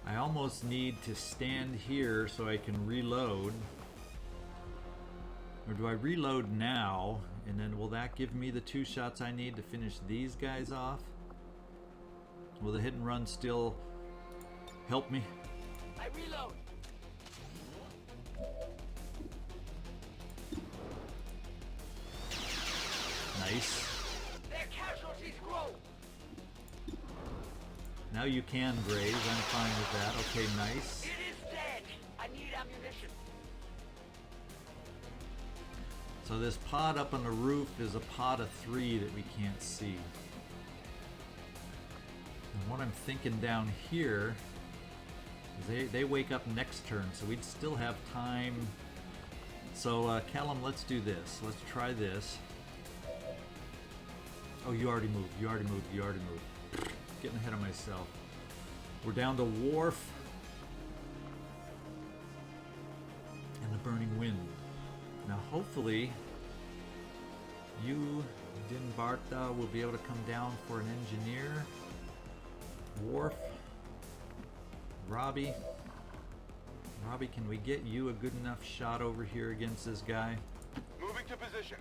I almost need to stand here so I can reload. Or do I reload now, and then will that give me the 2 shots I need to finish these guys off? Will the hit and run still help me? I reload. Nice. Their casualties grow. Now you can graze. I'm fine with that. Okay, nice. It is dead. I need ammunition. So this pod up on the roof is a pod of 3 that we can't see. And what I'm thinking down here is they wake up next turn, so we'd still have time. So Callum, let's do this. Let's try this. Oh, you already moved. You already moved. You already moved. Getting ahead of myself. We're down to Worf and the Burning Wind. Now hopefully you, Din Barta, will be able to come down for an engineer. Worf, Robbie, can we get you a good enough shot over here against this guy? Moving to position.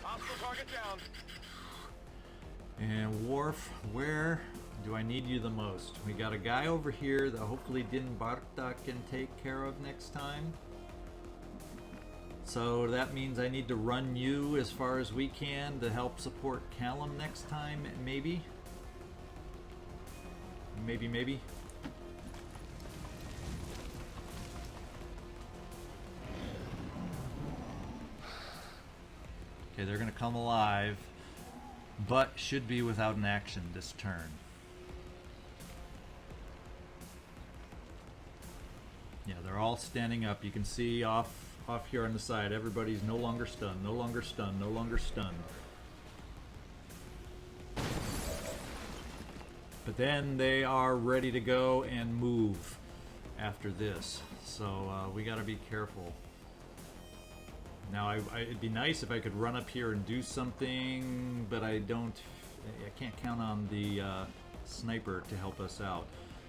Hostile target down. And Worf, where do I need you the most? We got a guy over here that hopefully Din Barta can take care of next time. So that means I need to run you as far as we can to help support Callum next time, maybe? Maybe. Okay, they're going to come alive, but should be without an action this turn. Yeah, they're all standing up. You can see off here on the side, everybody's no longer stunned, no longer stunned, no longer stunned. But then they are ready to go and move after this. So we got to be careful. Now, it'd be nice if I could run up here and do something, but I can't count on the sniper to help us out.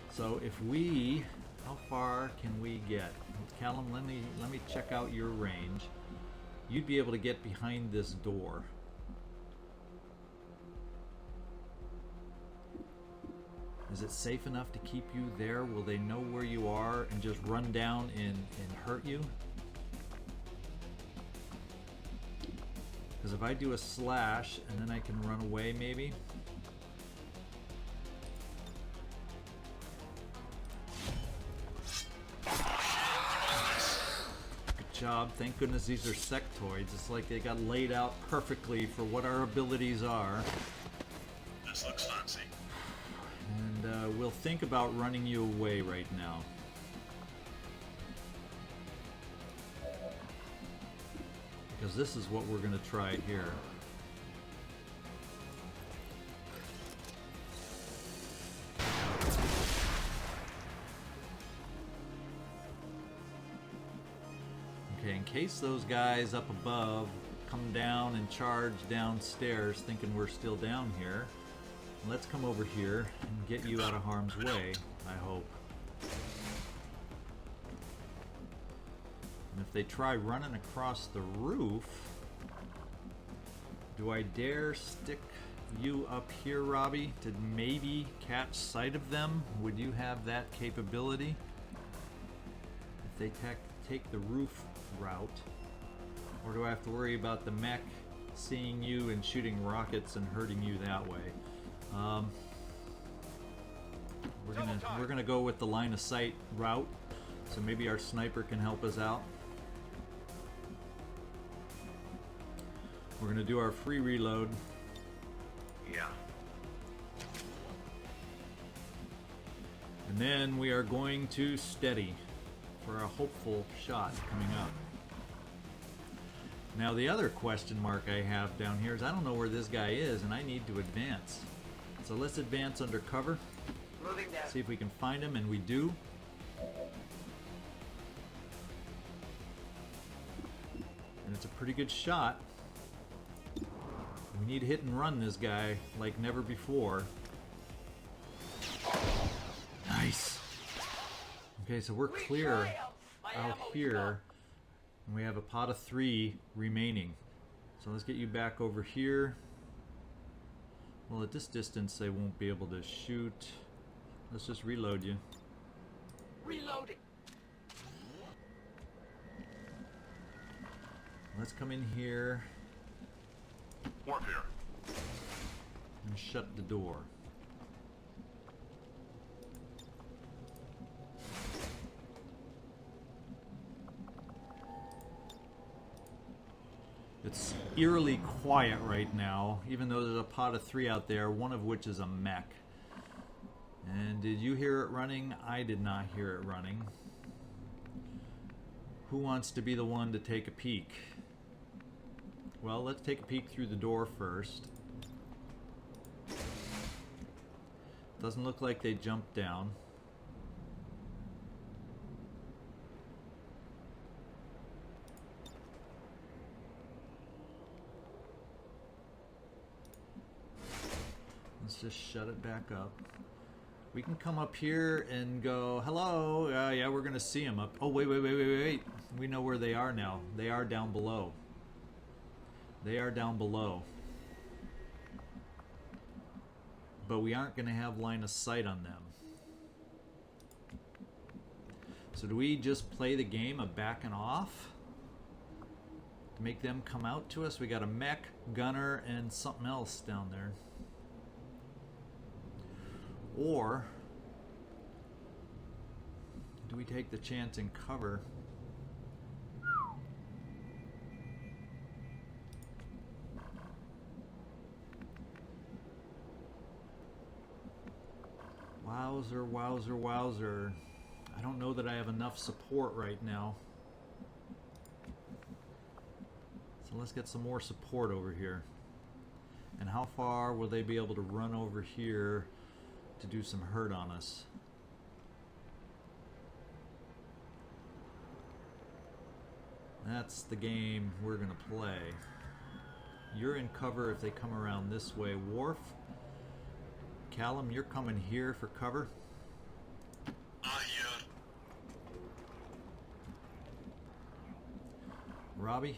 So if we, how far can we get? Callum, let me check out your range. You'd be able to get behind this door. Is it safe enough to keep you there? Will they know where you are and just run down and hurt you? Because if I do a slash and then I can run away maybe. Good job. Thank goodness these are sectoids. It's like they got laid out perfectly for what our abilities are. This looks fancy. And we'll think about running you away right now. Because this is what we're going to try here. Okay, in case those guys up above come down and charge downstairs thinking we're still down here, let's come over here and get you out of harm's way, I hope. And if they try running across the roof, do I dare stick you up here, Robbie, to maybe catch sight of them? Would you have that capability? If they take the roof route? Or do I have to worry about the mech seeing you and shooting rockets and hurting you that way? We're gonna go with the line of sight route, so maybe our sniper can help us out. We're gonna do our free reload. Yeah. And then we are going to steady for a hopeful shot coming up. Now the other question mark I have down here is I don't know where this guy is and I need to advance. So let's advance under cover. Moving down. See if we can find him, and we do. And it's a pretty good shot. We need to hit and run this guy like never before. Nice. Okay, so we're clear out here. And we have a pot of 3 remaining. So let's get you back over here. Well, at this distance, they won't be able to shoot. Let's just reload you. Reloading. Let's come in here Worf here. and shut the door. It's eerily quiet right now, even though there's a pot of 3 out there, one of which is a mech. And did you hear it running? I did not hear it running. Who wants to be the one to take a peek? Well, let's take a peek through the door first. Doesn't look like they jumped down. Let's just shut it back up. We can come up here and go, hello, yeah, we're gonna see them up. Oh, wait. We know where they are now. They are down below. They are down below. But we aren't gonna have line of sight on them. So do we just play the game of backing off? To make them come out to us? We got a mech, gunner, and something else down there. Or do we take the chance and cover? Wowzer, wowzer, wowzer. I don't know that I have enough support right now. So let's get some more support over here. And how far will they be able to run over here to do some hurt on us? That's the game we're going to play. You're in cover if they come around this way. Worf, Callum, you're coming here for cover. Here. Robbie,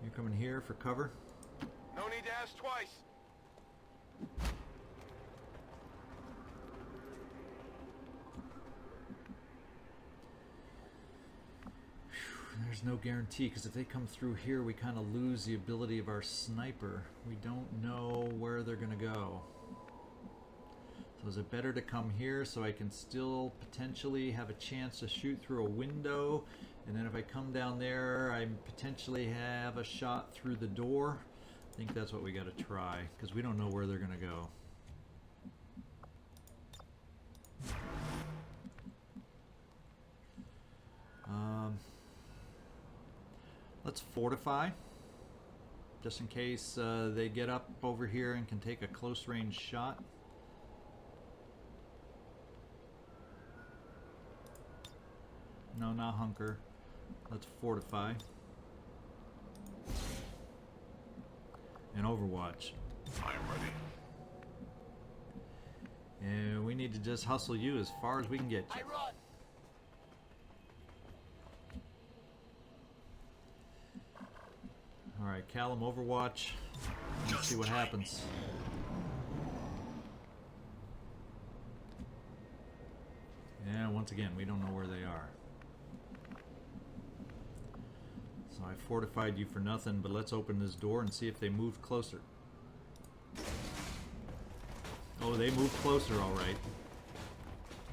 you're coming here for cover. No need to ask twice. There's no guarantee, because if they come through here, we kind of lose the ability of our sniper. We don't know where they're going to go. So is it better to come here so I can still potentially have a chance to shoot through a window, and then if I come down there, I potentially have a shot through the door? I think that's what we got to try, because we don't know where they're going to go. Let's fortify, just in case they get up over here and can take a close range shot. No, not hunker. Let's fortify. And overwatch. I am ready. And we need to just hustle you as far as we can get you. Alright, Callum, overwatch. Let's see what happens. Yeah, once again, we don't know where they are. So I fortified you for nothing, but let's open this door and see if they move closer. Oh, they move closer, alright.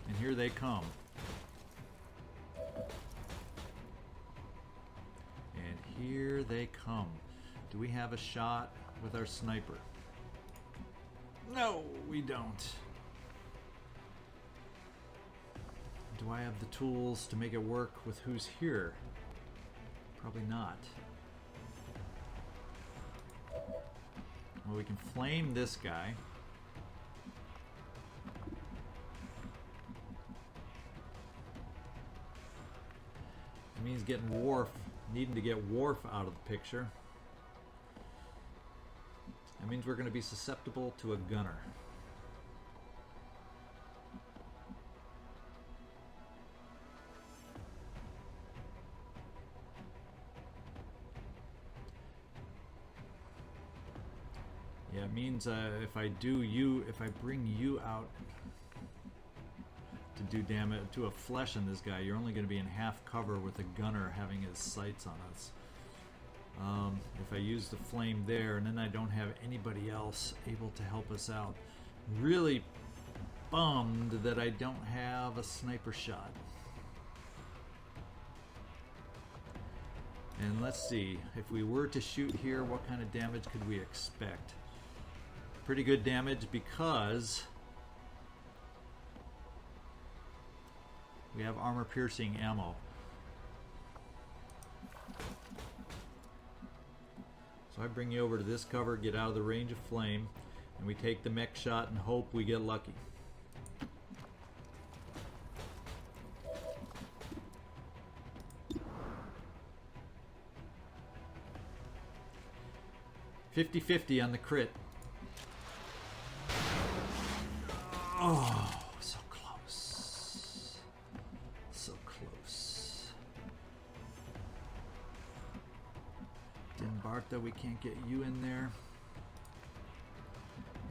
And here they come. Here they come. Do we have a shot with our sniper? No, we don't. Do I have the tools to make it work with who's here? Probably not. Well, we can flame this guy. It means getting Worf. Needing to get Worf out of the picture. That means we're going to be susceptible to a gunner. Yeah, it means if I bring you out to do damage to a flesh on this guy, you're only going to be in half cover with a gunner having his sights on us. If I use the flame there and then I don't have anybody else able to help us out, really bummed that I don't have a sniper shot. And let's see, if we were to shoot here, what kind of damage could we expect? Pretty good damage, because we have armor-piercing ammo. So I bring you over to this cover, get out of the range of flame, and we take the mech shot and hope we get lucky. $50-50 on the crit. Oh, so close. So close. Din Barta, we can't get you in there.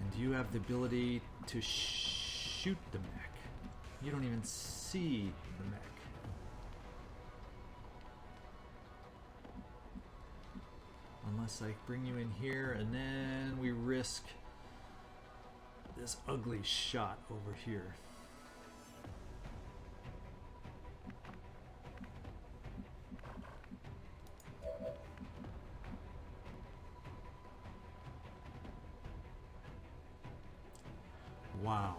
And do you have the ability to shoot the mech? You don't even see the mech. Unless I bring you in here and then we risk this ugly shot over here. Wow.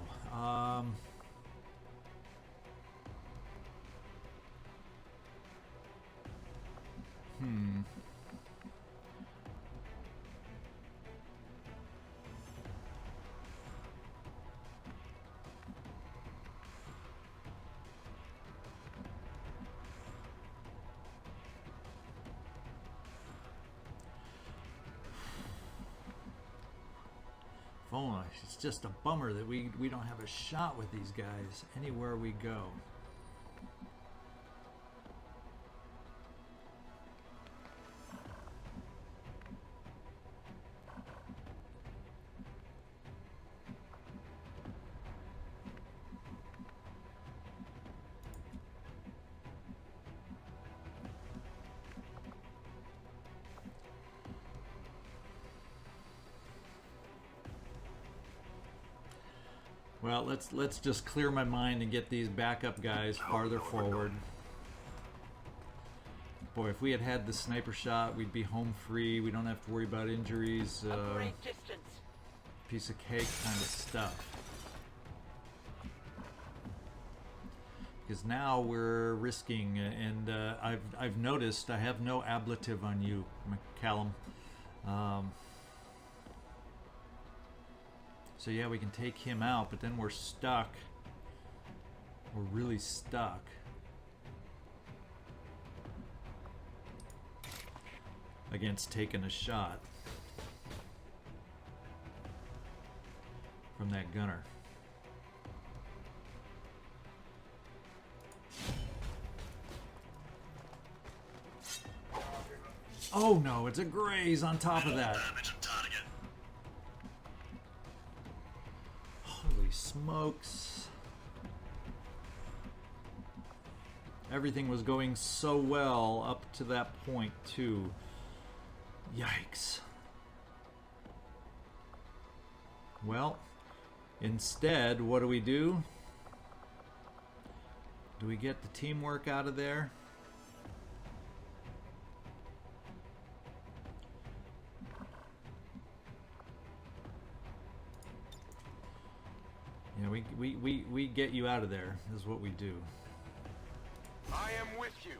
Oh, it's just a bummer that we don't have a shot with these guys anywhere we go. Well, let's just clear my mind and get these backup guys farther forward. Boy, if we had had the sniper shot, we'd be home free. We don't have to worry about injuries. Piece of cake kind of stuff. Because now we're risking, and I've noticed I have no ablative on you, Callum. So yeah, we can take him out, but then we're stuck. We're really stuck. Against taking a shot from that gunner. Oh no, it's a graze on top of that. Holy smokes. Everything was going so well up to that point too. Yikes. Well, instead, what do? Do we get the teamwork out of there? Yeah, we get you out of there, is what we do. I am with you.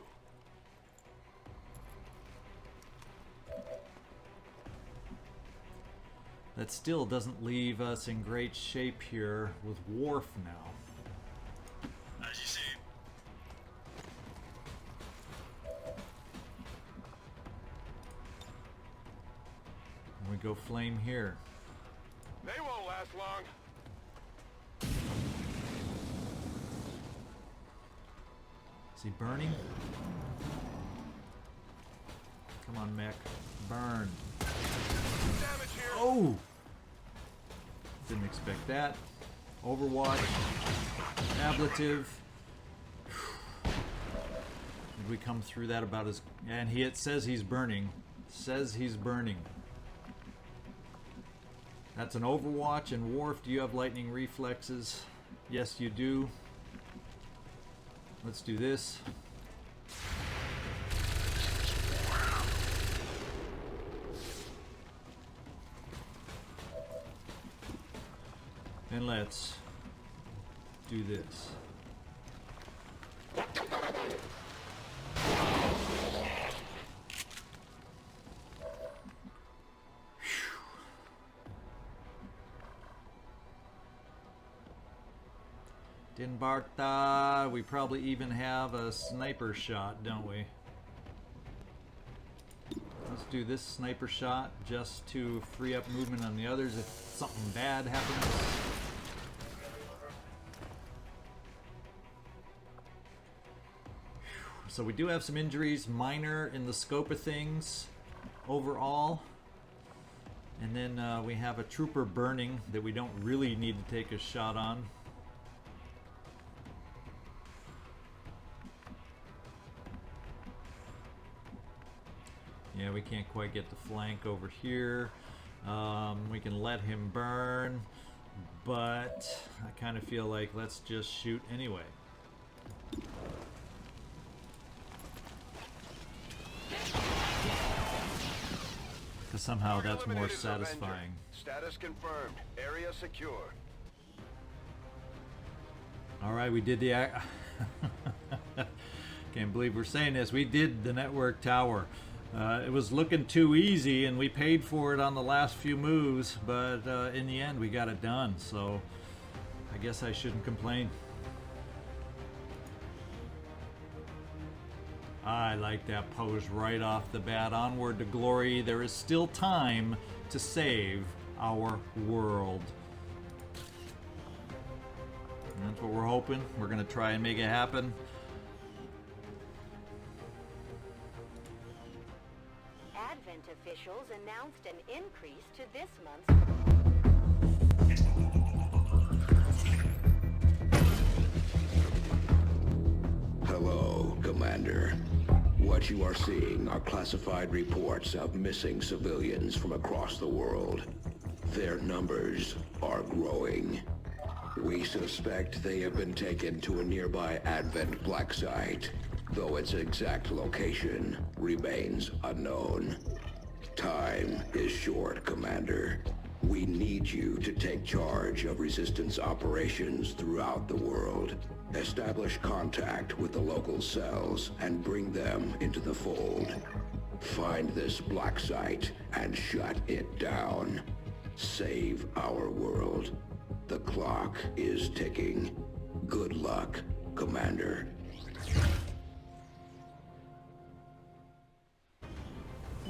That still doesn't leave us in great shape here with Worf now. As you see. And we go flame here. They won't last long. Is he burning? Come on, mech. Burn. Damage here. Oh! Didn't expect that. Overwatch. Ablative. Did we come through that about as... And it says he's burning. Says he's burning. That's an Overwatch. And Worf, do you have lightning reflexes? Yes, you do. Let's do this. And let's do this. In Barta, we probably even have a sniper shot, don't we? Let's do this sniper shot just to free up movement on the others if something bad happens. So we do have some injuries, minor in the scope of things overall. And then we have a trooper burning that we don't really need to take a shot on. Yeah, we can't quite get the flank over here. We can let him burn, but I kind of feel like let's just shoot anyway. Because somehow that's more satisfying. Status confirmed. Area secure. All right, we did the... Can't believe we're saying this. We did the network tower. It was looking too easy, and we paid for it on the last few moves, but in the end, we got it done. So I guess I shouldn't complain. I like that pose right off the bat. Onward to glory. There is still time to save our world. And that's what we're hoping. We're going to try and make it happen. Advent officials announced an increase to this month's... Hello, Commander. What you are seeing are classified reports of missing civilians from across the world. Their numbers are growing. We suspect they have been taken to a nearby Advent black site, though its exact location remains unknown. Time is short, Commander. We need you to take charge of Resistance operations throughout the world. Establish contact with the local cells and bring them into the fold. Find this black site and shut it down. Save our world. The clock is ticking. Good luck, Commander.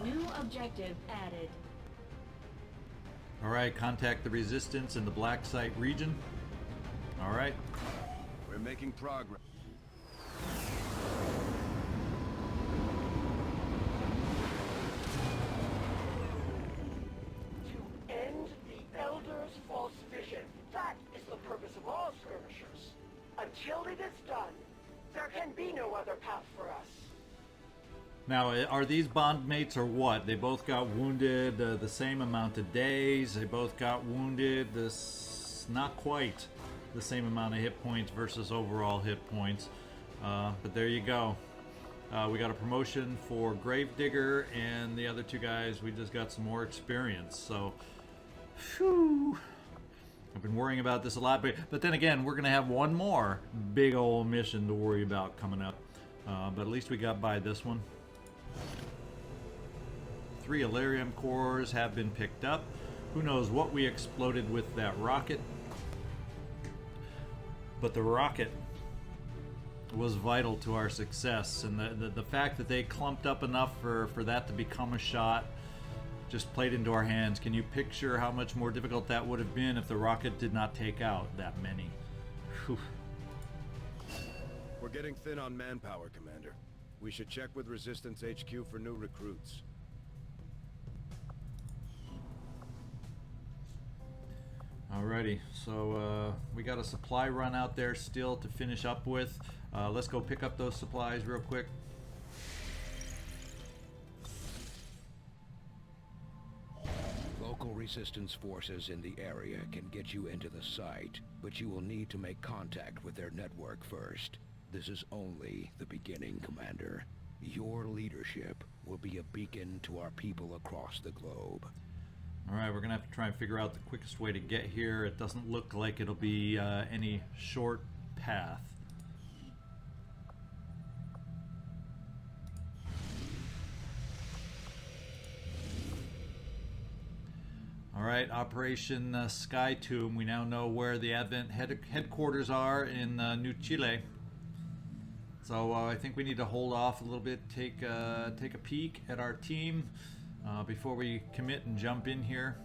New objective added. All right, contact the Resistance in the black site region. All right. We're making progress. To end the Elder's false vision. That is the purpose of all skirmishers. Until it is done, there can be no other path for us. Now, are these bond mates or what? They both got wounded the same amount of days. They both got wounded not quite the same amount of hit points versus overall hit points. But there you go. We got a promotion for Gravedigger, and the other two guys, we just got some more experience. So, phew. I've been worrying about this a lot. But then again, we're going to have one more big old mission to worry about coming up. But at least we got by this one. 3 Elerium cores have been picked up. Who knows what we exploded with that rocket? But the rocket was vital to our success, and the fact that they clumped up enough for that to become a shot just played into our hands. Can you picture how much more difficult that would have been if the rocket did not take out that many? Whew. We're getting thin on manpower, Commander. We should check with Resistance HQ for new recruits. Alrighty, so we got a supply run out there still to finish up with. Let's go pick up those supplies real quick. Local Resistance forces in the area can get you into the site, but you will need to make contact with their network first. This is only the beginning, Commander. Your leadership will be a beacon to our people across the globe. Alright, we're going to have to try and figure out the quickest way to get here. It doesn't look like it'll be any short path. Alright, Operation Sky Tomb. We now know where the Advent headquarters are in New Chile. So I think we need to hold off a little bit, take a peek at our team before we commit and jump in here.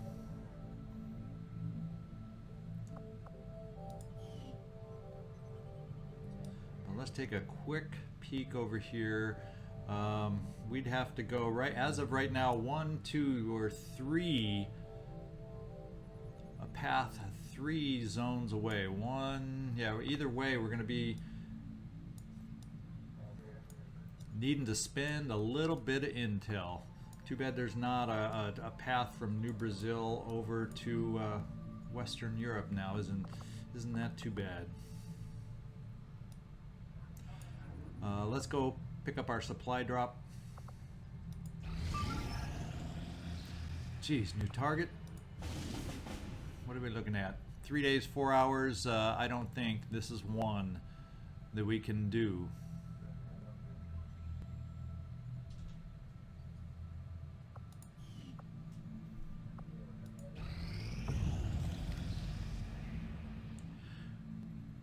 Well, let's take a quick peek over here. We'd have to go as of right now, 1, 2, or 3. A path 3 zones away. Either way, we're going to be needing to spend a little bit of intel. Too bad there's not a path from New Brazil over to Western Europe now. Isn't that too bad? Let's go pick up our supply drop. Geez, new target. What are we looking at? 3 days, 4 hours. I don't think this is one that we can do.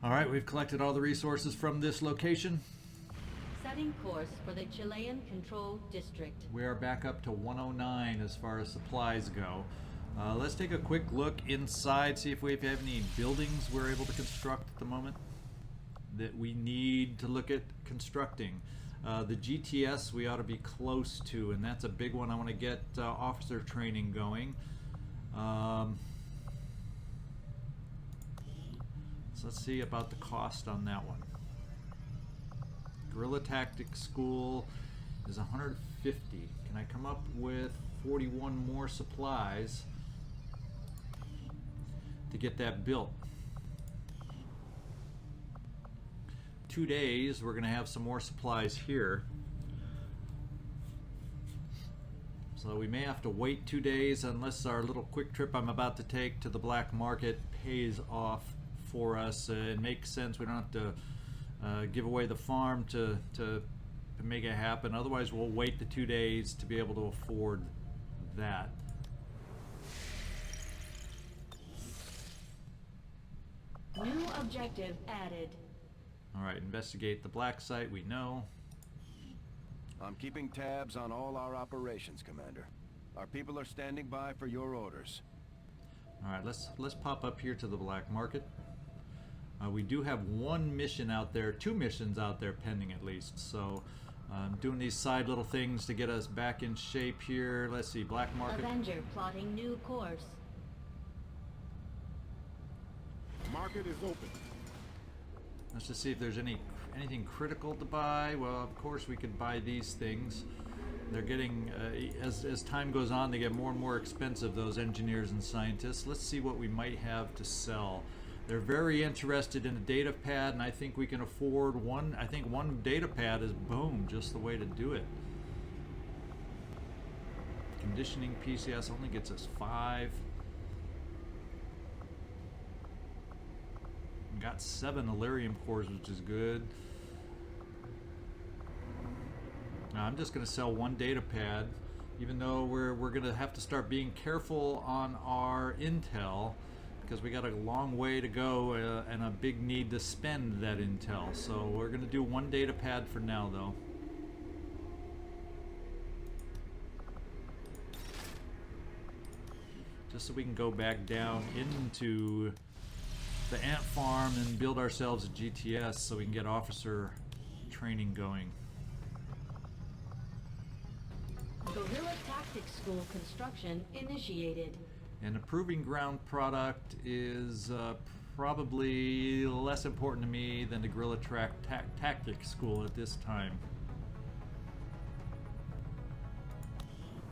All right, we've collected all the resources from this location. Setting course for the Chilean controlled district. We are back up to 109 as far as supplies go. Let's take a quick look inside, see if we have any buildings we're able to construct at the moment that we need to look at constructing. The GTS we ought to be close to, and that's a big one. I want to get officer training going. So let's see about the cost on that one. Guerrilla Tactics School is 150. Can I come up with 41 more supplies to get that built? 2 days, we're going to have some more supplies here. So we may have to wait 2 days unless our little quick trip I'm about to take to the black market pays off for us. It makes sense. We don't have to give away the farm to make it happen. Otherwise, we'll wait the 2 days to be able to afford that. New objective added. All right, investigate the black site. We know. I'm keeping tabs on all our operations, Commander. Our people are standing by for your orders. All right, let's pop up here to the black market. We do have one mission out there, 2 missions out there pending at least. So I'm doing these side little things to get us back in shape here. Let's see, black market. Avenger plotting new course. Market is open. Let's just see if there's anything critical to buy. Well, of course we could buy these things. They're getting, as time goes on, they get more and more expensive, those engineers and scientists. Let's see what we might have to sell. They're very interested in a data pad, and I think we can afford one. I think one data pad is, boom, just the way to do it. Conditioning PCS only gets us 5. We got 7 Illyrium cores, which is good. Now I'm just going to sell one data pad, even though we're going to have to start being careful on our intel, because we got a long way to go and a big need to spend that intel. So we're going to do one data pad for now, though. Just so we can go back down into the ant farm and build ourselves a GTS so we can get officer training going. Guerrilla Tactics School construction initiated. And a proving ground product is probably less important to me than the Guerrilla Tactics School at this time.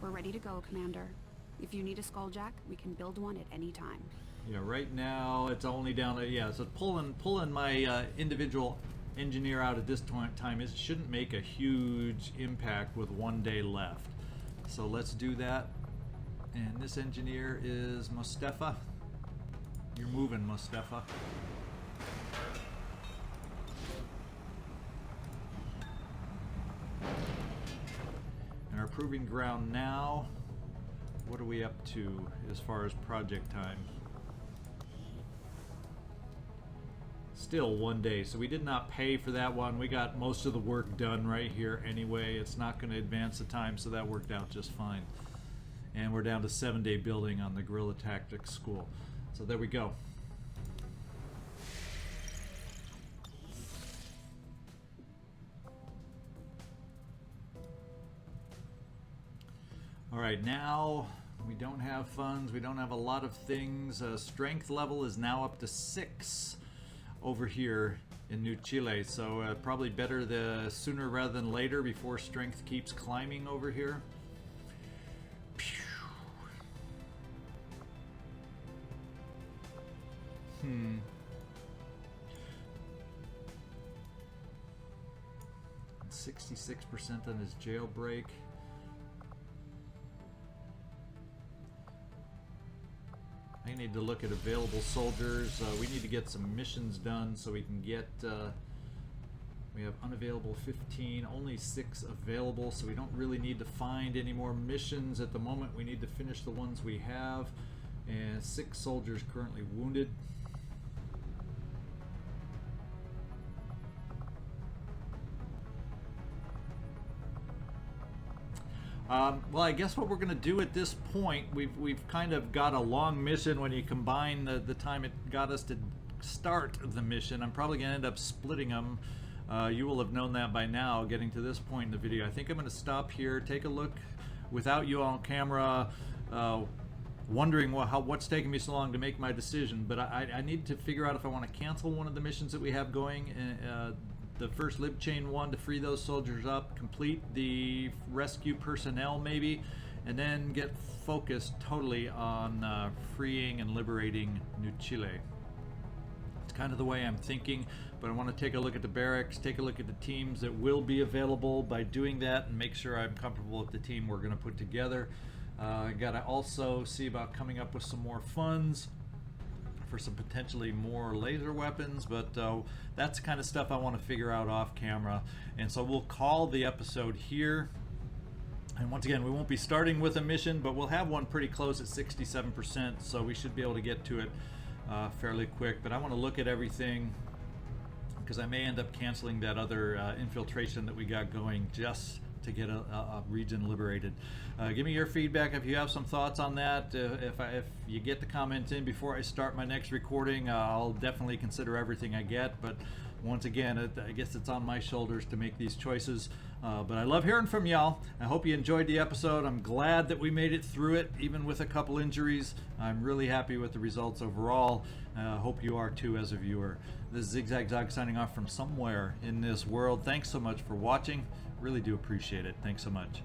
We're ready to go, Commander. If you need a skulljack, we can build one at any time. Yeah, right now it's only down to, yeah, so pulling my individual engineer out at this time, it shouldn't make a huge impact with 1 day left. So let's do that. And this engineer is Mustafa. You're moving, Mustafa. And our proving ground now, what are we up to as far as project time? Still 1 day, so we did not pay for that one. We got most of the work done right here anyway. It's not going to advance the time, so that worked out just fine. And we're down to 7-day building on the Guerrilla Tactics School. So there we go. All right, now we don't have funds. We don't have a lot of things. Strength level is now up to 6 over here in New Chile. So probably better the sooner rather than later before strength keeps climbing over here. 66% on his jailbreak. I need need to look at available soldiers. We need to get some missions done so we can get... we have unavailable 15, only 6 available, so we don't really need to find any more missions at the moment. We need to finish the ones we have. And 6 soldiers currently wounded. Well, I guess what we're going to do at this point, we've kind of got a long mission when you combine the time it got us to start the mission. I'm probably going to end up splitting them. You will have known that by now, getting to this point in the video. I think I'm going to stop here, take a look without you on camera, wondering what's taking me so long to make my decision. But I need to figure out if I want to cancel one of the missions that we have going. The first lib chain one to free those soldiers up, complete the rescue personnel maybe, and then get focused totally on freeing and liberating New Chile. It's kind of the way I'm thinking, but I want to take a look at the barracks, take a look at the teams that will be available by doing that, and make sure I'm comfortable with the team we're going to put together. I got to also see about coming up with some more funds for some potentially more laser weapons, but that's the kind of stuff I want to figure out off camera. And so we'll call the episode here. And once again, we won't be starting with a mission, but we'll have one pretty close at 67%, so we should be able to get to it fairly quick. But I want to look at everything, because I may end up canceling that other infiltration that we got going just to get a region liberated. Give me your feedback if you have some thoughts on that. If you get the comments in before I start my next recording, I'll definitely consider everything I get. But once again, I guess it's on my shoulders to make these choices. But I love hearing from y'all. I hope you enjoyed the episode. I'm glad that we made it through it, even with a couple injuries. I'm really happy with the results overall. Hope you are too as a viewer. This is ZigZagZog signing off from somewhere in this world. Thanks so much for watching. Really do appreciate it. Thanks so much.